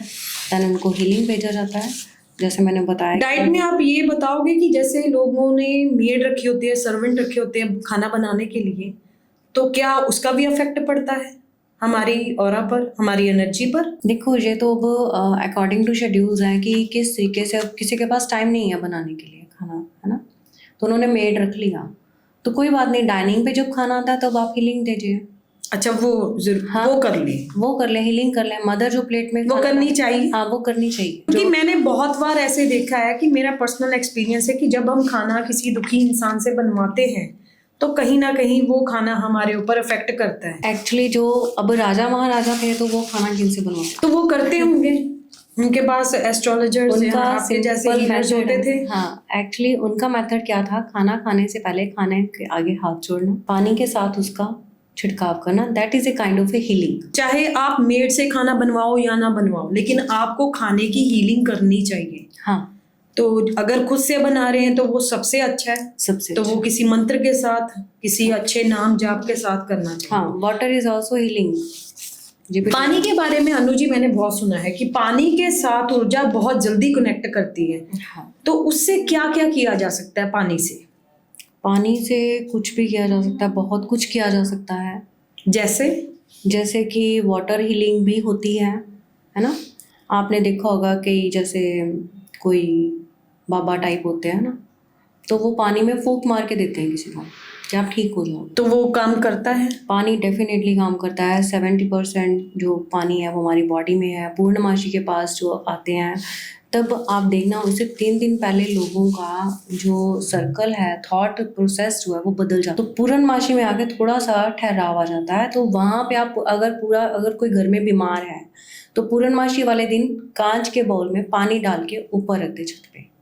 दैन उनको हीलिंग भेजा जाता है, जैसे मैंने बताया। डाइट में आप ये बताओगे कि जैसे लोगों ने मेड रखी होती है, सर्वेंट रखे होते हैं खाना बनाने के लिए, तो क्या उसका भी इफेक्ट पड़ता है हमारी ऑरा पर, हमारी एनर्जी पर? देखो, ये तो अब अकॉर्डिंग टू शेड्यूल्स हैं कि किस तरीके से, अब किसी के पास टाइम नहीं है बनाने के लिए खाना, है ना, तो उन्होंने मेड रख लिया, तो कोई बात नहीं, डाइनिंग पे जब खाना आता है तब आप हीलिंग दीजिए। अच्छा, वो हाँ, वो कर ले, वो कर ले, हीलिंग कर ले, मदर जो प्लेट में वो करनी चाहिए। हाँ, वो करनी चाहिए। क्योंकि मैंने बहुत बार ऐसे देखा है कि मेरा पर्सनल एक्सपीरियंस है कि जब हम खाना किसी दुखी इंसान से बनवाते हैं तो कहीं ना कहीं वो खाना हमारे ऊपर इफेक्ट करता है। एक्चुअली जो अब राजा महाराजा थे तो वो खाना किन से बनवाते? तो वो करते होंगे, उनके पास एस्ट्रोलॉजर्स या उनका आपके जैसे सिंपल हीलर्स होते थे। हाँ, एक्चुअली उनका मेथड क्या था, खाना खाने से पहले खाने के आगे हाथ जोड़ना, पानी के साथ उसका छिड़काव करना, that is a kind of A healing. चाहे आप मेड से खाना बनवाओ या ना बनवाओ, लेकिन आपको खाने की हीलिंग करनी चाहिए। हाँ, तो अगर खुद से बना रहे हैं तो वो सबसे अच्छा है, सबसे तो वो किसी मंत्र के साथ, किसी अच्छे नाम जाप के साथ करना चाहिए। हाँ, वाटर इज ऑल्सो हीलिंग। पानी के बारे में अनु जी मैंने बहुत सुना है कि पानी के साथ ऊर्जा बहुत जल्दी कनेक्ट करती है। हाँ, तो उससे क्या क्या किया जा सकता है पानी से? पानी से कुछ भी किया जा सकता है, बहुत कुछ किया जा सकता है। जैसे कि वाटर हीलिंग भी होती है ना। आपने देखा होगा कि जैसे कोई बाबा टाइप होते हैं ना, तो वो पानी में फूंक मार के देते हैं किसी को कि आप ठीक हो जाओगे, तो वो काम करता है। पानी डेफिनेटली काम करता है। 70% जो पानी है वो हमारी बॉडी में है। पूर्णमासी के पास जो आते हैं तब आप देखना, उससे 3 दिन पहले लोगों का जो सर्कल है, थॉट प्रोसेस जो है वो बदल जाता है। तो पूर्णमासी में आके थोड़ा सा ठहराव आ जाता है। तो वहाँ पे आप अगर कोई घर में बीमार है तो पूर्णमासी वाले दिन कांच के बाउल में पानी डाल के ऊपर रख दे छत पे,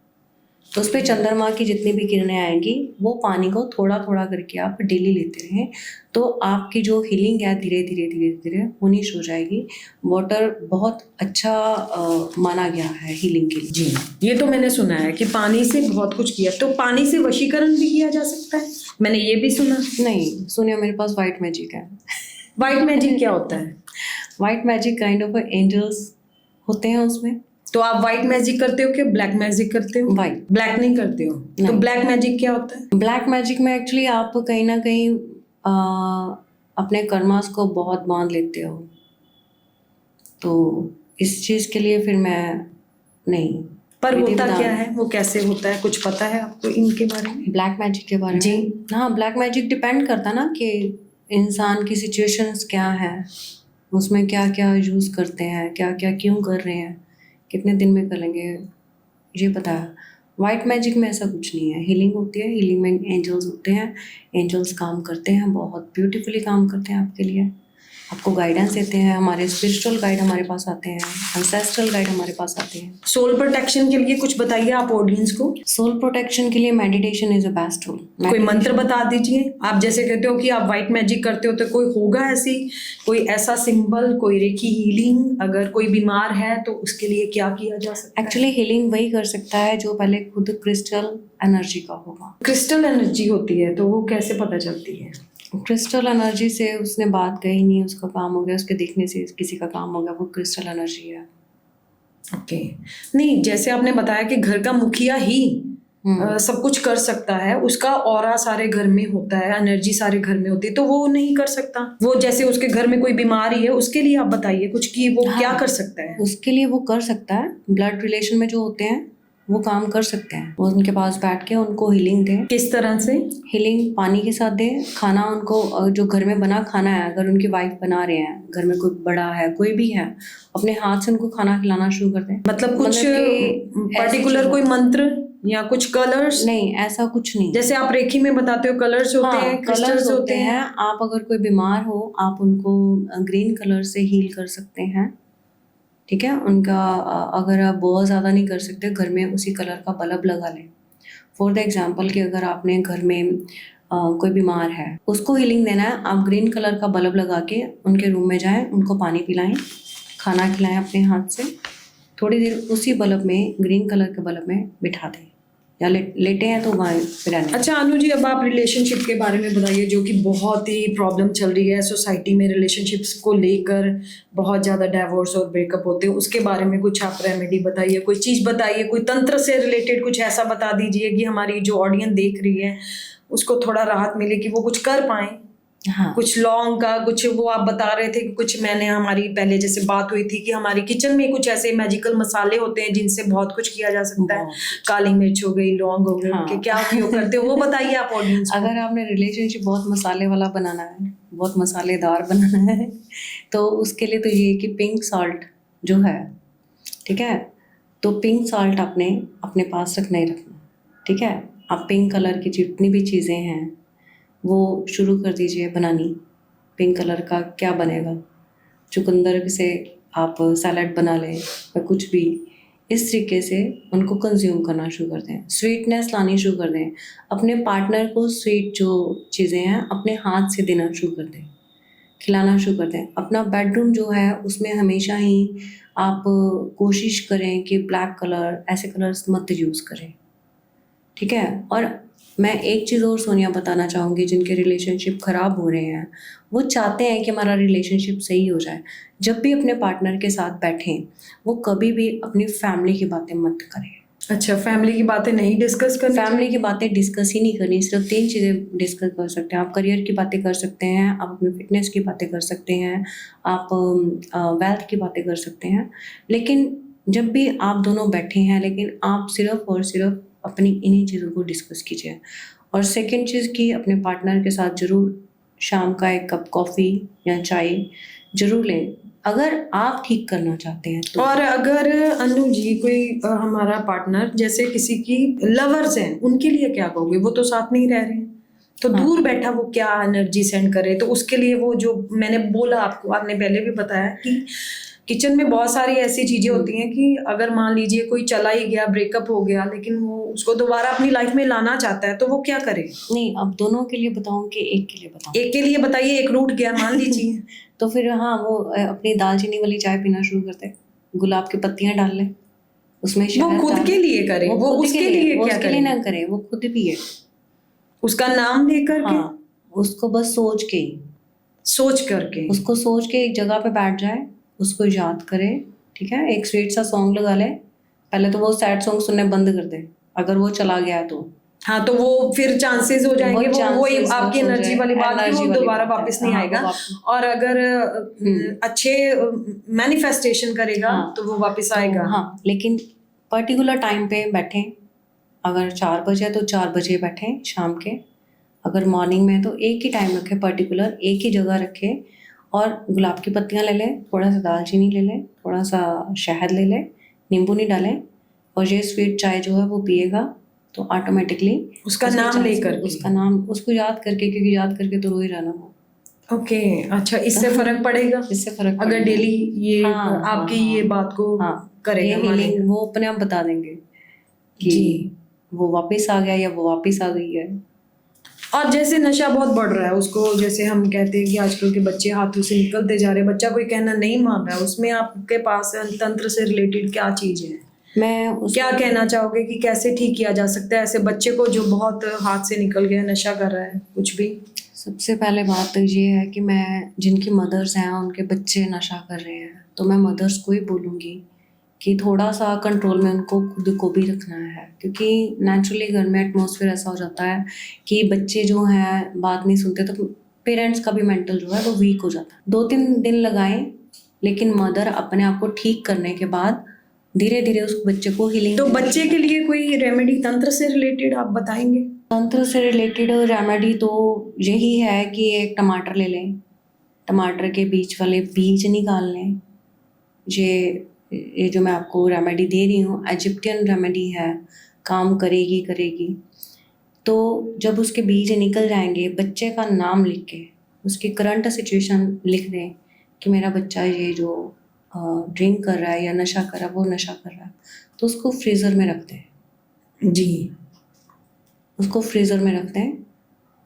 तो उस पर चंद्रमा की जितनी भी किरणें आएंगी वो पानी को थोड़ा थोड़ा करके आप डेली लेते रहें, तो आपकी जो हीलिंग है धीरे धीरे धीरे धीरे होनी शुरू हो जाएगी। वाटर बहुत अच्छा माना गया है हीलिंग के लिए। जी, ये तो मैंने सुना है कि पानी से बहुत कुछ किया। तो पानी से वशीकरण भी किया जा सकता है, मैंने ये भी सुना। नहीं सुनिए, मेरे पास वाइट मैजिक है। वाइट मैजिक क्या होता है? White magic kind of angels होते हैं उसमें। तो आप व्हाइट मैजिक करते हो कि ब्लैक मैजिक करते हो? व्हाइट। ब्लैक नहीं करते हो? तो ब्लैक मैजिक क्या होता है? ब्लैक मैजिक में एक्चुअली आप कहीं ना कहीं अपने कर्मास को बहुत बांध लेते हो, तो इस चीज़ के लिए फिर मैं नहीं। पर होता क्या है, वो कैसे होता है, कुछ पता है आपको इनके बारे में? ब्लैक मैजिक के बारे में? जी हाँ, ब्लैक मैजिक डिपेंड करता ना कि इंसान की सिचुएशंस क्या है, उसमें क्या क्या यूज़ करते हैं, क्या क्या क्यों कर रहे हैं, कितने दिन में करेंगे, ये पता है। वाइट मैजिक में ऐसा कुछ नहीं है। हीलिंग होती है, हीलिंग में एंजल्स होते हैं, एंजल्स काम करते हैं, बहुत ब्यूटीफुली काम करते हैं आपके लिए, आपको गाइडेंस देते हैं। हमारे स्पिरिचुअल गाइड हमारे पास आते हैं, एंसेस्ट्रल गाइड हमारे पास आते हैं। सोल प्रोटेक्शन के लिए कुछ बताइए आप ऑडियंस को। सोल प्रोटेक्शन के लिए meditation is a best tool. कोई मंत्र बता दीजिए। आप जैसे कहते हो कि आप व्हाइट मैजिक करते हो, तो कोई होगा ऐसी, कोई ऐसा सिंबल, कोई रेकी हीलिंग, अगर कोई बीमार है तो उसके लिए क्या किया जा सकता है? एक्चुअली हीलिंग वही कर सकता है जो पहले खुद क्रिस्टल एनर्जी का होगा। क्रिस्टल एनर्जी होती है, तो वो कैसे पता चलती है? क्रिस्टल एनर्जी से उसने बात कही नहीं, उसका काम हो गया, उसके देखने से किसी का काम हो गया, वो क्रिस्टल एनर्जी है। ओके। नहीं, जैसे आपने बताया कि घर का मुखिया ही सब कुछ कर सकता है, उसका ऑरा सारे घर में होता है, एनर्जी सारे घर में होती है, तो वो नहीं कर सकता? वो जैसे उसके घर में कोई बीमारी है, उसके लिए आप बताइए कुछ कि वो क्या कर सकता है? उसके लिए वो कर सकता है, ब्लड रिलेशन में जो होते हैं वो काम कर सकते हैं। वो उनके पास बैठ के उनको हीलिंग दे। किस तरह से हीलिंग? पानी के साथ दे, खाना उनको जो घर में बना खाना है, अगर उनकी वाइफ बना रहे हैं, घर में कोई बड़ा है, कोई भी है, अपने हाथ से उनको खाना खिलाना शुरू कर दे। मतलब कुछ पर्टिकुलर कोई मंत्र या कुछ कलर्स? नहीं, ऐसा कुछ नहीं। जैसे आप रेखी में बताते हो कलर्स होते हैं, कलर्स होते हैं। आप अगर कोई बीमार हो, आप उनको ग्रीन कलर से हील कर सकते हैं, ठीक है। उनका अगर आप बहुत ज़्यादा नहीं कर सकते, घर में उसी कलर का बल्ब लगा लें। फॉर द एग्जांपल कि अगर आपने घर में कोई बीमार है, उसको हीलिंग देना है, आप ग्रीन कलर का बल्ब लगा के उनके रूम में जाएं, उनको पानी पिलाएं, खाना खिलाएं अपने हाथ से, थोड़ी देर उसी बल्ब में, ग्रीन कलर के बल्ब में बिठा दें, या लेटे हैं तो वहाँ पे रहने। अच्छा अनु जी, अब आप रिलेशनशिप के बारे में बताइए, जो कि बहुत ही प्रॉब्लम चल रही है सोसाइटी में रिलेशनशिप्स को लेकर। बहुत ज़्यादा डाइवोर्स और ब्रेकअप होते हैं, उसके बारे में कुछ आप रेमेडी बताइए, कोई चीज़ बताइए, कोई तंत्र से रिलेटेड कुछ ऐसा बता दीजिए कि हमारी जो ऑडियंस देख रही है उसको थोड़ा राहत मिले, कि वो कुछ कर पाएँ। हाँ, कुछ लॉन्ग का कुछ, वो आप बता रहे थे कि कुछ, मैंने हमारी पहले जैसे बात हुई थी कि हमारी किचन में कुछ ऐसे मैजिकल मसाले होते हैं जिनसे बहुत कुछ किया जा सकता है। काली मिर्च हो गई, लौंग हो गए, हाँ। उनके क्या उपयोग करते हो वो बताइए आप ऑडियंस को। अगर आपने रिलेशनशिप बहुत मसाले वाला बनाना है, बहुत मसालेदार बनाना है, तो उसके लिए तो ये है कि पिंक सॉल्ट जो है, ठीक है, तो पिंक सॉल्ट आपने अपने पास रखना ही रखना, ठीक है। आप पिंक कलर की जितनी भी चीज़ें हैं वो शुरू कर दीजिए बनानी। पिंक कलर का क्या बनेगा, चुकंदर से आप सैलड बना लें या कुछ भी, इस तरीके से उनको कंज्यूम करना शुरू कर दें। स्वीटनेस लानी शुरू कर दें, अपने पार्टनर को स्वीट जो चीज़ें हैं अपने हाथ से देना शुरू कर दें, खिलाना शुरू कर दें। अपना बेडरूम जो है उसमें हमेशा ही आप कोशिश करें कि ब्लैक कलर, ऐसे कलर्स मत यूज़ करें, ठीक है। और मैं एक चीज़ और सोनिया बताना चाहूँगी, जिनके रिलेशनशिप ख़राब हो रहे हैं वो चाहते हैं कि हमारा रिलेशनशिप सही हो जाए। जब भी अपने पार्टनर के साथ बैठें वो कभी भी अपनी फैमिली की बातें मत करें। अच्छा, फैमिली की बातें नहीं डिस्कस करनी? फैमिली की बातें डिस्कस ही नहीं करनी। सिर्फ 3 चीज़ें डिस्कस कर सकते हैं आप। करियर की बातें कर सकते हैं, आप अपनी फिटनेस की बातें कर सकते हैं, आप वेल्थ की बातें कर सकते हैं। लेकिन जब भी आप दोनों बैठे हैं, लेकिन आप सिर्फ और सिर्फ अपनी इन्हीं चीज़ों को डिस्कस कीजिए। और सेकंड चीज़ कि अपने पार्टनर के साथ ज़रूर शाम का 1 कप कॉफ़ी या चाय ज़रूर लें, अगर आप ठीक करना चाहते हैं तो। और अगर अनु जी कोई हमारा पार्टनर, जैसे किसी की लवर्स हैं, उनके लिए क्या कहोगे? वो तो साथ नहीं रह रहे हैं, तो हाँ। दूर बैठा वो क्या एनर्जी सेंड करे? तो उसके लिए वो जो मैंने बोला आपको, आपने पहले भी बताया कि किचन में बहुत सारी ऐसी चीजें होती हैं कि अगर मान लीजिए कोई चला ही गया, ब्रेकअप हो गया, लेकिन वो उसको दोबारा अपनी लाइफ में लाना चाहता है, तो वो क्या करे? नहीं, अब दोनों के लिए बताऊं कि एक के लिए बताऊं? एक के लिए बताइए, एक रूठ गया मान लीजिए। तो फिर हाँ, वो अपनी दालचीनी वाली चाय पीना शुरू करते हैं, गुलाब की पत्तियां डाल लें उसमें, वो शहद खुद डाल के लें। लिए करे, वो खुद उसके के लिए वो क्या उसके लिए करे? ना करे, वो खुद पिए। उसका नाम लेकर के, हाँ, उसको बस सोच के ही, सोच करके। उसको सोच के एक जगह पे बैठ जाए, उसको याद करे, ठीक है। एक स्वीट सा सॉन्ग लगा ले। पहले तो वो सैड सॉन्ग सुनने बंद कर दे, अगर वो चला गया है तो। हाँ, तो वो फिर चांसेस हो जाएंगे, वो वही chances आपकी हो एनर्जी जाए, वाली बात कि energy वो वाली दोबारा बात है। वापस नहीं हाँ, आएगा। वो वापस। और अगर अच्छे मैनिफेस्टेशन करेगा हाँ, तो वो वापस तो आएगा। हाँ, लेकिन पर्टिकुलर टाइम पे बैठें। अगर 4 बजे है तो 4 बजे बैठें शाम के। अगर मॉर्निंग में है तो एक ही टाइम रखें, पर्टिकुलर एक ही जगह रखें, और गुलाब की पत्तियाँ ले लें, थोड़ा सा दालचीनी ले लें, थोड़ा सा शहद ले लें, नींबू नहीं डालें, और ये स्वीट चाय जो है वो पिएगा तो ऑटोमेटिकली उसका नाम लेकर के। उसका नाम उसको याद करके, क्योंकि याद करके तो रो ही रहना वो। ओके, अच्छा, इससे फर्क पड़ेगा? इससे फर्क अगर पड़ेगा। डेली ये हाँ, आपकी हाँ, ये बात को हाँ, करेगा, ये मानेगा। हीलिंग वो अपने आप बता देंगे कि जी। वो वापस आ गया या वो वापस आ गई है। और जैसे नशा बहुत बढ़ रहा है, उसको जैसे हम कहते हैं कि आजकल के बच्चे हाथों से निकलते जा रहे हैं, बच्चा कोई कहना नहीं मान रहा है, उसमें आपके पास तंत्र से रिलेटेड क्या चीज है? मैं क्या कहना चाहोगे कि कैसे ठीक किया जा सकता है ऐसे बच्चे को जो बहुत हाथ से निकल गया, नशा कर रहा है कुछ भी? सबसे पहले बात तो ये है कि मैं जिनकी मदर्स हैं उनके बच्चे नशा कर रहे हैं, तो मैं मदर्स को ही बोलूँगी कि थोड़ा सा कंट्रोल में उनको खुद को भी रखना है, क्योंकि नेचुरली घर में एटमॉस्फेयर ऐसा हो जाता है कि बच्चे जो हैं बात नहीं सुनते, तो पेरेंट्स का भी मेंटल जो है वो वीक हो जाता है। 2-3 दिन लगाएं, लेकिन मदर अपने आप को ठीक करने के बाद धीरे धीरे उस बच्चे को हीलिंग। तो बच्चे के लिए कोई रेमेडी तंत्र से रिलेटेड आप बताएंगे? तंत्र से रिलेटेड रेमेडी तो यही है कि एक टमाटर ले लें, टमाटर के बीच वाले बीज निकाल लें। ये जो मैं आपको रेमेडी दे रही हूँ इजिप्टियन रेमेडी है, काम करेगी। तो जब उसके बीज निकल जाएंगे, बच्चे का नाम लिख के उसकी करंट सिचुएशन लिख दें कि मेरा बच्चा ये जो ड्रिंक कर रहा है या नशा कर रहा है, वो नशा कर रहा है, तो उसको फ्रीज़र में रख दें। जी, उसको फ्रीज़र में रख दें,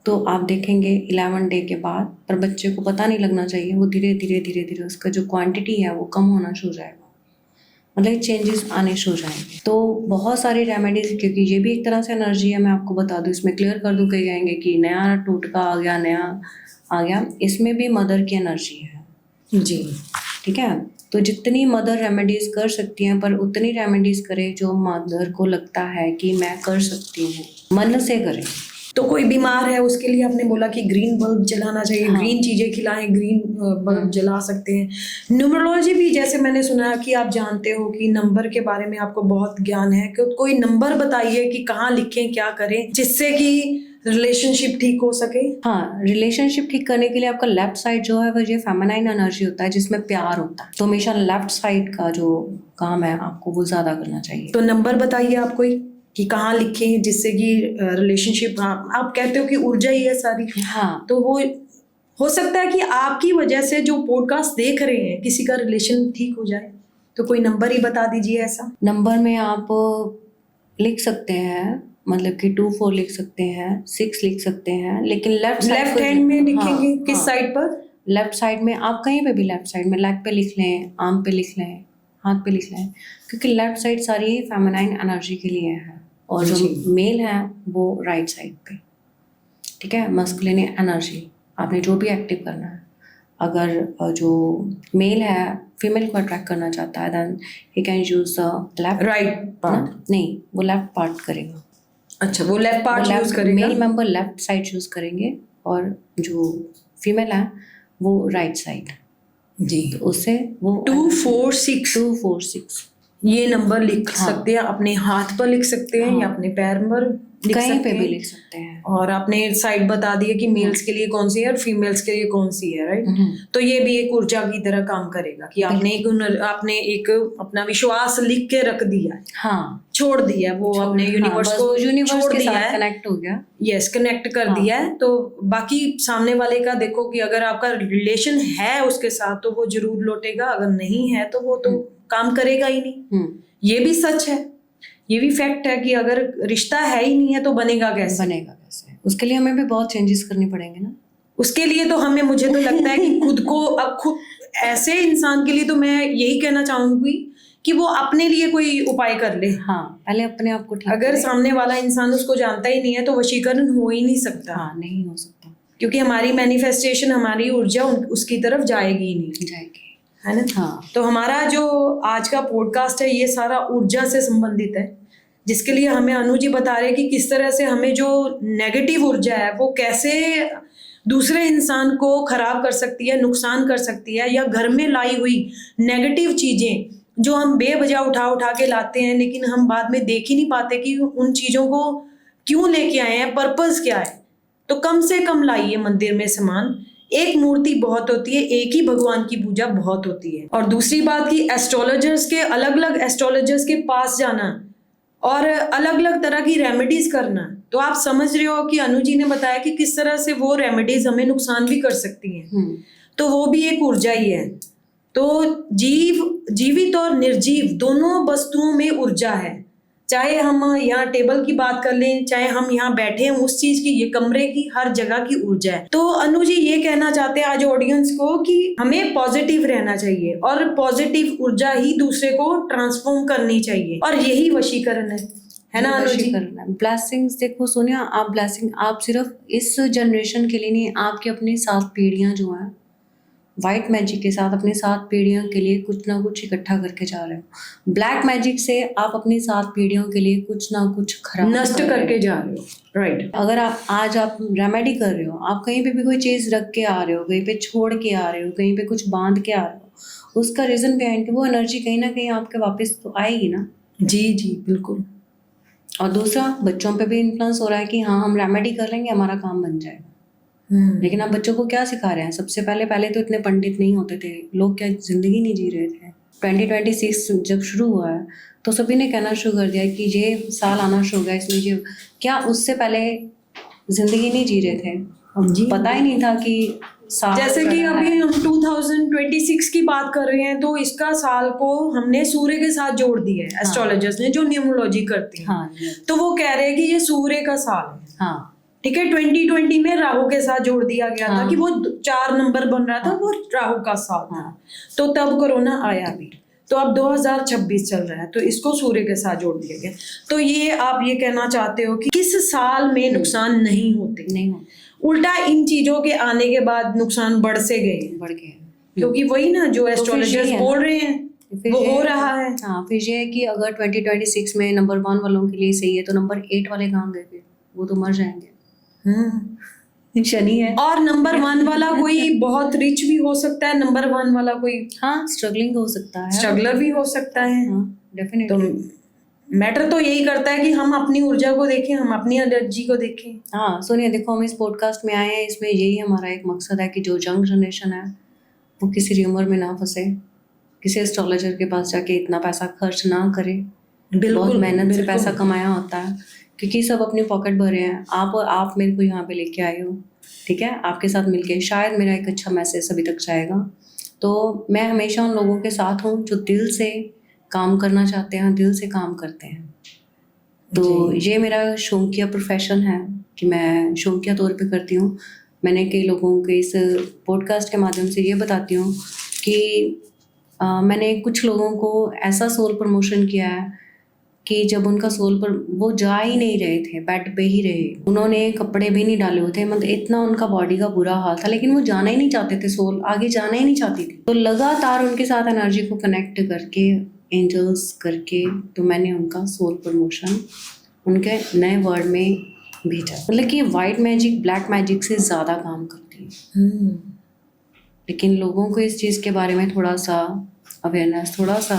तो आप देखेंगे 11 डे के बाद, पर बच्चे को पता नहीं लगना चाहिए, वो धीरे धीरे उसका जो क्वांटिटी है वो कम होना शुरू हो जाएगा। मतलब चेंजेस आने शुरू हो जाएंगे। तो बहुत सारी रेमेडीज, क्योंकि ये भी एक तरह से एनर्जी है, मैं आपको बता दूं, इसमें क्लियर कर दूं, कहीं कहेंगे कि नया टोटका आ गया, नया आ गया, इसमें भी मदर की एनर्जी है जी। ठीक है। तो जितनी मदर रेमेडीज कर सकती हैं, पर उतनी रेमेडीज करें जो मदर को लगता है कि मैं कर सकती हूँ, मन से करें। तो कोई बीमार है उसके लिए आपने बोला कि ग्रीन बल्ब जलाना चाहिए, हाँ। ग्रीन चीजें खिलाएं, ग्रीन बल्ब जला सकते हैं। न्यूमरोलॉजी भी, जैसे मैंने सुना कि आप जानते हो कि नंबर के बारे में आपको बहुत ज्ञान है, कि कोई नंबर बताइए कि कहाँ लिखें, क्या करें जिससे कि रिलेशनशिप ठीक हो सके। हाँ, रिलेशनशिप ठीक करने के लिए आपका लेफ्ट साइड जो है वो ये फेमिनाइन एनर्जी होता है, जिसमें प्यार होता है। तो हमेशा लेफ्ट साइड का जो काम है आपको वो ज्यादा करना चाहिए। तो नंबर बताइए आप कोई कि कहाँ लिखें जिससे कि रिलेशनशिप, आप कहते हो कि ऊर्जा ही है सारी। हाँ, तो वो हो सकता है कि आपकी वजह से जो पॉडकास्ट देख रहे हैं किसी का रिलेशन ठीक हो जाए। तो कोई नंबर ही बता दीजिए ऐसा। नंबर में आप लिख सकते हैं, मतलब कि 2 4 लिख सकते हैं, 6 लिख सकते हैं, लेकिन लेफ्ट हैंड में लिखेंगे। हाँ, किस साइड पर? लेफ्ट साइड में, आप कहीं पे भी लेफ्ट साइड में, लेग पे लिख लें, आर्म पे लिख लें, हाथ पे लिख लें, क्योंकि लेफ्ट साइड सारी फेमिनाइन एनर्जी के लिए है, और जो जी। मेल है वो राइट साइड पे, ठीक है। मस्कुलिन एनर्जी आपने जो भी एक्टिव करना है, अगर जो मेल है फीमेल को अट्रैक्ट करना चाहता है, then he can use left right part. नहीं, वो लेफ्ट पार्ट करेगा। अच्छा, वो लेफ्ट पार्ट यूज करेगा। Male member left side use करेंगे, और जो फीमेल है वो राइट साइड। जी। तो उससे वो 246 246 ये नंबर लिख हाँ। सकते हैं, अपने हाथ पर लिख सकते हैं, हाँ। या अपने पैर पर लिख कहीं सकते पे भी हैं। लिख सकते हैं। और आपने साइड बता दिया कि मेल्स के लिए कौन सी है और फीमेल्स के लिए कौन सी है, राइट। तो ये भी एक ऊर्जा की तरह काम करेगा कि आपने एक अपना विश्वास लिख के रख दिया है, हाँ, छोड़ दिया है, वो अपने यूनिवर्स को यूनिवर्स छोड़ के दिया साथ है। कनेक्ट हो गया। यस, कनेक्ट कर हाँ। दिया है। तो बाकी सामने वाले का देखो कि अगर आपका रिलेशन है उसके साथ तो वो जरूर लौटेगा, अगर नहीं है तो वो तो काम करेगा ही नहीं। ये भी सच है, ये भी फैक्ट है कि अगर रिश्ता है ही नहीं है तो बनेगा कैसे? उसके लिए हमें भी बहुत चेंजेस करने पड़ेंगे ना। उसके लिए तो मुझे तो लगता है कि खुद ऐसे इंसान के लिए तो मैं यही कहना चाहूंगी कि वो अपने लिए कोई उपाय कर ले। हाँ, पहले अपने आप को ठीक अगर करे। सामने वाला इंसान उसको जानता ही नहीं है तो वशीकरण हो ही नहीं सकता। हाँ, नहीं हो सकता, क्योंकि हमारी मैनिफेस्टेशन, हमारी ऊर्जा उसकी तरफ जाएगी ही नहीं, जाएगी, है ना। हाँ। तो हमारा जो आज का पॉडकास्ट है ये सारा ऊर्जा से संबंधित है, जिसके लिए हमें अनु जी बता रहे हैं कि किस तरह से हमें जो नेगेटिव ऊर्जा है वो कैसे दूसरे इंसान को खराब कर सकती है, नुकसान कर सकती है, या घर में लाई हुई नेगेटिव चीजें जो हम बेवजह उठा उठा के लाते हैं, लेकिन हम बाद में देख ही नहीं पाते कि उन चीजों को क्यों लेके आए हैं, पर्पस क्या है। तो कम से कम लाइए मंदिर में सामान। एक मूर्ति बहुत होती है, एक ही भगवान की पूजा बहुत होती है। और दूसरी बात कि एस्ट्रोलॉजर्स के, अलग अलग एस्ट्रोलॉजर्स के पास जाना और अलग अलग तरह की रेमेडीज करना, तो आप समझ रहे हो कि अनु जी ने बताया कि किस तरह से वो रेमेडीज हमें नुकसान भी कर सकती हैं। तो वो भी एक ऊर्जा ही है। तो जीवित और निर्जीव दोनों वस्तुओं में ऊर्जा है। चाहे हम यहाँ टेबल की बात कर लें, चाहे हम यहाँ बैठे हैं, उस चीज की, ये कमरे की, हर जगह की ऊर्जा है। तो अनु जी ये कहना चाहते हैं आज ऑडियंस को कि हमें पॉजिटिव रहना चाहिए और पॉजिटिव ऊर्जा ही दूसरे को ट्रांसफॉर्म करनी चाहिए, और यही वशीकरण है ना अनु जी? ब्लेसिंग्स, देखो सोनिया, आप ब्लेसिंग आप सिर्फ इस जनरेशन के लिए नहीं, आपकी अपनी 7 पीढ़ियां जो हैं वाइट मैजिक के साथ अपनी 7 पीढ़ियों के लिए कुछ ना कुछ इकट्ठा करके जा रहे हो। ब्लैक मैजिक से आप अपनी 7 पीढ़ियों के लिए कुछ ना कुछ खराब नष्ट करके जा रहे हो, राइट। अगर आज आप रेमेडी कर रहे हो, आप कहीं पे भी कोई चीज़ रख के आ रहे हो, कहीं पे छोड़ के आ रहे हो, कहीं पे कुछ बांध के आ रहे हो, उसका रीज़न बिहाइंड वो एनर्जी कहीं ना कहीं आपके वापस तो आएगी ना। जी जी बिल्कुल। और दूसरा, बच्चों पे भी इन्फ्लुएंस हो रहा है कि हाँ हम रेमेडी कर लेंगे हमारा काम बन जाएगा। लेकिन आप बच्चों को क्या सिखा रहे हैं? सबसे पहले तो इतने पंडित नहीं होते थे लोग, क्या जिंदगी नहीं जी रहे थे। 2026 जब शुरू हुआ है तो सभी ने कहना शुरू कर दिया कि ये साल आना शुरू हो गया, इसमें ये क्या उससे पहले जिंदगी नहीं जी रहे थे? जी, पता ही नहीं था कि साल, जैसे कि अभी हम 2026 की बात कर रहे हैं तो इसका साल को हमने सूर्य के साथ जोड़ दिया है एस्ट्रोलॉजर्स ने, जो न्यूमरोलॉजी करती हैं। हाँ, तो वो कह रहे हैं कि ये सूर्य का साल है। हाँ, ठीक है। 2020 में राहु के साथ जोड़ दिया गया था कि वो 4 नंबर बन रहा था, वो राहु का साल था। तो तब कोरोना आया भी। तो अब 2026 चल रहा है, तो इसको सूर्य के साथ जोड़ दिया गया। तो ये आप ये कहना चाहते हो कि किस साल में नुकसान नहीं होते, नहीं हो, उल्टा इन चीजों के आने के बाद नुकसान बढ़ से गए, बढ़ गए। क्योंकि वही ना जो एस्ट्रोलॉजर्स बोल रहे हैं वो हो रहा है। हाँ, फिर ये है कि अगर 2026 में नंबर 1 वालों के लिए सही है तो नंबर 8 वाले कहाँ गए फिर? वो तो मर जाएंगे। शनि है। और नंबर 1 वाला कोई बहुत रिच भी हो सकता है, नंबर 1 वाला कोई हाँ स्ट्रगलिंग हो सकता है, स्ट्रगलर भी हो सकता है। हाँ तो डेफिनेटली। मैटर तो यही करता है कि हम अपनी ऊर्जा को देखें, हम अपनी एनर्जी को देखें। हाँ सोनिया, देखो हम इस पॉडकास्ट में आए हैं, इसमें यही हमारा एक मकसद है कि जो यंग जनरेशन है वो किसी र्यूमर में ना फंसे, किसी एस्ट्रोलॉजर के पास जाके इतना पैसा खर्च ना करे। बहुत मेहनत से पैसा कमाया होता है, क्योंकि सब अपनी पॉकेट भरे हैं। आप मेरे को यहाँ पे लेके आए हो, ठीक है, आपके साथ मिलके शायद मेरा एक अच्छा मैसेज सभी तक जाएगा। तो मैं हमेशा उन लोगों के साथ हूँ जो दिल से काम करना चाहते हैं, दिल से काम करते हैं। तो ये मेरा शौकिया प्रोफेशन है कि मैं शौकिया तौर पे करती हूँ। मैंने कई लोगों के इस पॉडकास्ट के माध्यम से ये बताती हूँ कि मैंने कुछ लोगों को ऐसा सोल प्रमोशन किया है कि जब उनका सोल पर वो जा ही नहीं रहे थे, बेड पे ही रहे, उन्होंने कपड़े भी नहीं डाले हुए थे, मतलब इतना उनका बॉडी का बुरा हाल था, लेकिन वो जाना ही नहीं चाहते थे, सोल आगे जाना ही नहीं चाहती थी। तो लगातार उनके साथ एनर्जी को कनेक्ट करके, एंजल्स करके, तो मैंने उनका सोल प्रमोशन उनके नए वर्ल्ड में भेजा। मतलब कि वाइट मैजिक ब्लैक मैजिक से ज़्यादा काम करती है। लेकिन लोगों को इस चीज़ के बारे में थोड़ा सा अवेयरनेस थोड़ा सा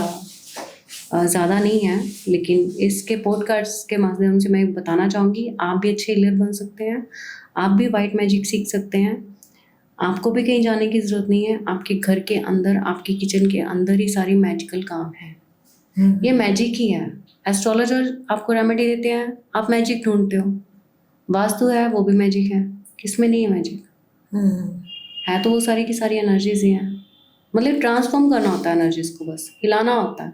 ज़्यादा नहीं है, लेकिन इसके पॉडकास्ट के माध्यम से मैं बताना चाहूँगी आप भी अच्छे हीलर बन सकते हैं, आप भी वाइट मैजिक सीख सकते हैं। आपको भी कहीं जाने की ज़रूरत नहीं है, आपके घर के अंदर, आपके किचन के अंदर ही सारी मैजिकल काम है। ये मैजिक ही है। एस्ट्रोलॉजर आपको रेमेडी देते हैं, आप मैजिक ढूंढते हो। वास्तु है, वो भी मैजिक है, किसमें नहीं है मैजिक? है तो वो सारी की सारी एनर्जीज ही हैं। मतलब ट्रांसफॉर्म करना होता है एनर्जीज को, बस हिलाना होता है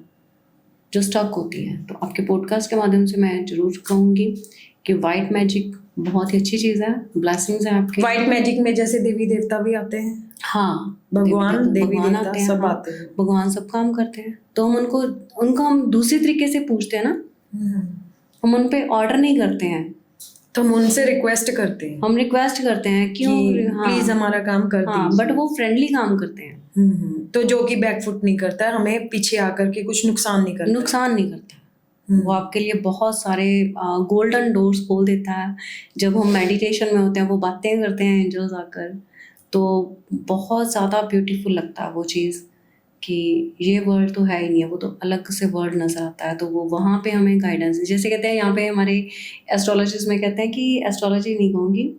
जो स्टक होती है। तो आपके पॉडकास्ट के माध्यम से मैं जरूर कहूँगी कि वाइट मैजिक बहुत ही अच्छी चीज़ है, ब्लेसिंग्स हैं आपके। वाइट मैजिक में जैसे देवी देवता भी आते हैं, हाँ भगवान देवी भगवान देवता आते हैं, सब हाँ, आते हैं। भगवान सब काम करते हैं। तो हम उनको हम दूसरे तरीके से पूछते हैं ना, हम उन पे ऑर्डर नहीं करते हैं, तो हम उनसे रिक्वेस्ट करते हैं, हम रिक्वेस्ट करते हैं क्यों, प्लीज हमारा काम कर दीजिए। बट वो फ्रेंडली काम करते हैं। तो जो कि बैकफुट नहीं करता है, हमें पीछे आकर के कुछ नुकसान नहीं करता। वो आपके लिए बहुत सारे गोल्डन डोर्स खोल देता है। जब हम मेडिटेशन में होते हैं, वो बातें करते हैं एंजल्स आकर, तो बहुत ज़्यादा ब्यूटीफुल लगता है वो चीज़ कि ये वर्ड तो है ही नहीं है, वो तो अलग से वर्ड नज़र आता है। तो वो वहाँ पे हमें गाइडेंस, जैसे कहते हैं यहाँ पे हमारे एस्ट्रोलॉजिस्ट में कहते हैं कि एस्ट्रोलॉजी नहीं कहूँगी,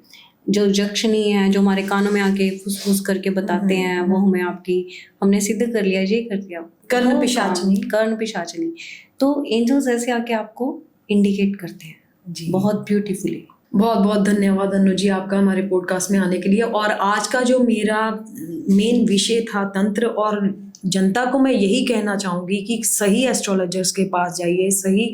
जो यक्षिणी है, जो हमारे कानों में आके फुसफुस करके बताते हैं, वो हमें हमने सिद्ध कर लिया, ये कर दिया, कर्ण पिशाचिनी। तो एंजल्स ऐसे आके आपको इंडिकेट करते हैं जी, बहुत ब्यूटीफुली। बहुत बहुत धन्यवाद अनु जी आपका हमारे पॉडकास्ट में आने के लिए। और आज का जो मेरा मेन विषय था तंत्र, और जनता को मैं यही कहना चाहूँगी कि सही एस्ट्रोलॉजर्स के पास जाइए, सही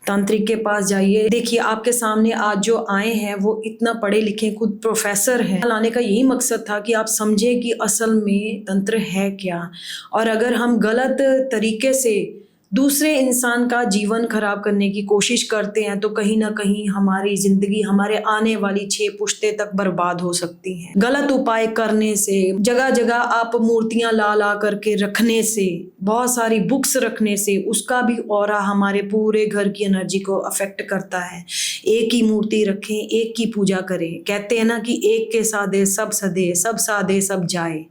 तांत्रिक के पास जाइए। देखिए आपके सामने आज जो आए हैं वो इतना पढ़े लिखे, खुद प्रोफेसर हैं। लाने का यही मकसद था कि आप समझें कि असल में तंत्र है क्या, और अगर हम गलत तरीके से दूसरे इंसान का जीवन खराब करने की कोशिश करते हैं तो कहीं ना कहीं हमारी जिंदगी, हमारे आने वाली 6 पुश्तें तक बर्बाद हो सकती हैं। गलत उपाय करने से, जगह जगह आप मूर्तियां ला ला करके रखने से, बहुत सारी बुक्स रखने से, उसका भी ऑरा हमारे पूरे घर की एनर्जी को अफेक्ट करता है। एक ही मूर्ति रखें, एक की पूजा करें। कहते हैं ना कि एक के साधे सब सदे, सब साधे सब जाए।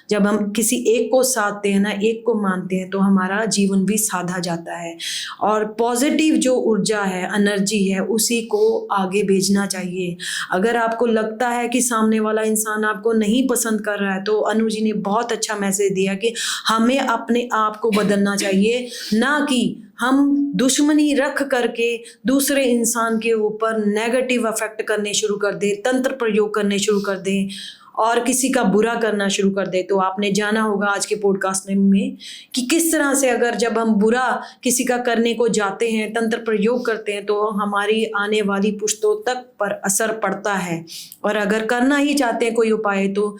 जब हम किसी एक को साधते हैं ना, एक को मानते हैं, तो हमारा जीवन भी साधा जाता है। और पॉजिटिव जो ऊर्जा है, एनर्जी है, उसी को आगे भेजना चाहिए। अगर आपको लगता है कि सामने वाला इंसान आपको नहीं पसंद कर रहा है, तो अनु जी ने बहुत अच्छा मैसेज दिया कि हमें अपने आप को बदलना चाहिए, ना कि हम दुश्मनी रख करके दूसरे इंसान के ऊपर नेगेटिव इफेक्ट करने शुरू कर दें, तंत्र प्रयोग करने शुरू कर दें और किसी का बुरा करना शुरू कर दे। तो आपने जाना होगा आज के पॉडकास्ट में कि किस तरह से अगर जब हम बुरा किसी का करने को जाते हैं, तंत्र प्रयोग करते हैं, तो हमारी आने वाली पुश्तों तक पर असर पड़ता है। और अगर करना ही चाहते हैं कोई उपाय, तो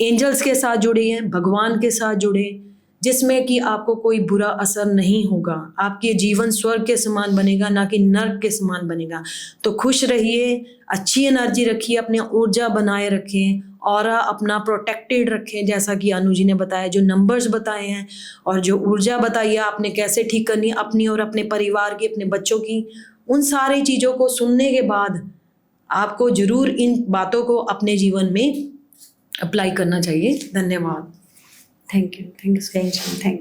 एंजल्स के साथ जुड़िए, भगवान के साथ जुड़े, जिसमें कि आपको कोई बुरा असर नहीं होगा। आपके जीवन स्वर्ग के समान बनेगा, ना कि नर्क के समान बनेगा। तो खुश रहिए, अच्छी एनर्जी रखिए, अपनी ऊर्जा बनाए रखें, ऑरा अपना प्रोटेक्टेड रखें, जैसा कि अनु जी ने बताया, जो नंबर्स बताए हैं और जो ऊर्जा बताई है आपने कैसे ठीक करनी है अपनी और अपने परिवार की, अपने बच्चों की। उन सारी चीज़ों को सुनने के बाद आपको ज़रूर इन बातों को अपने जीवन में अप्लाई करना चाहिए। धन्यवाद। Thank you so much. Thank you.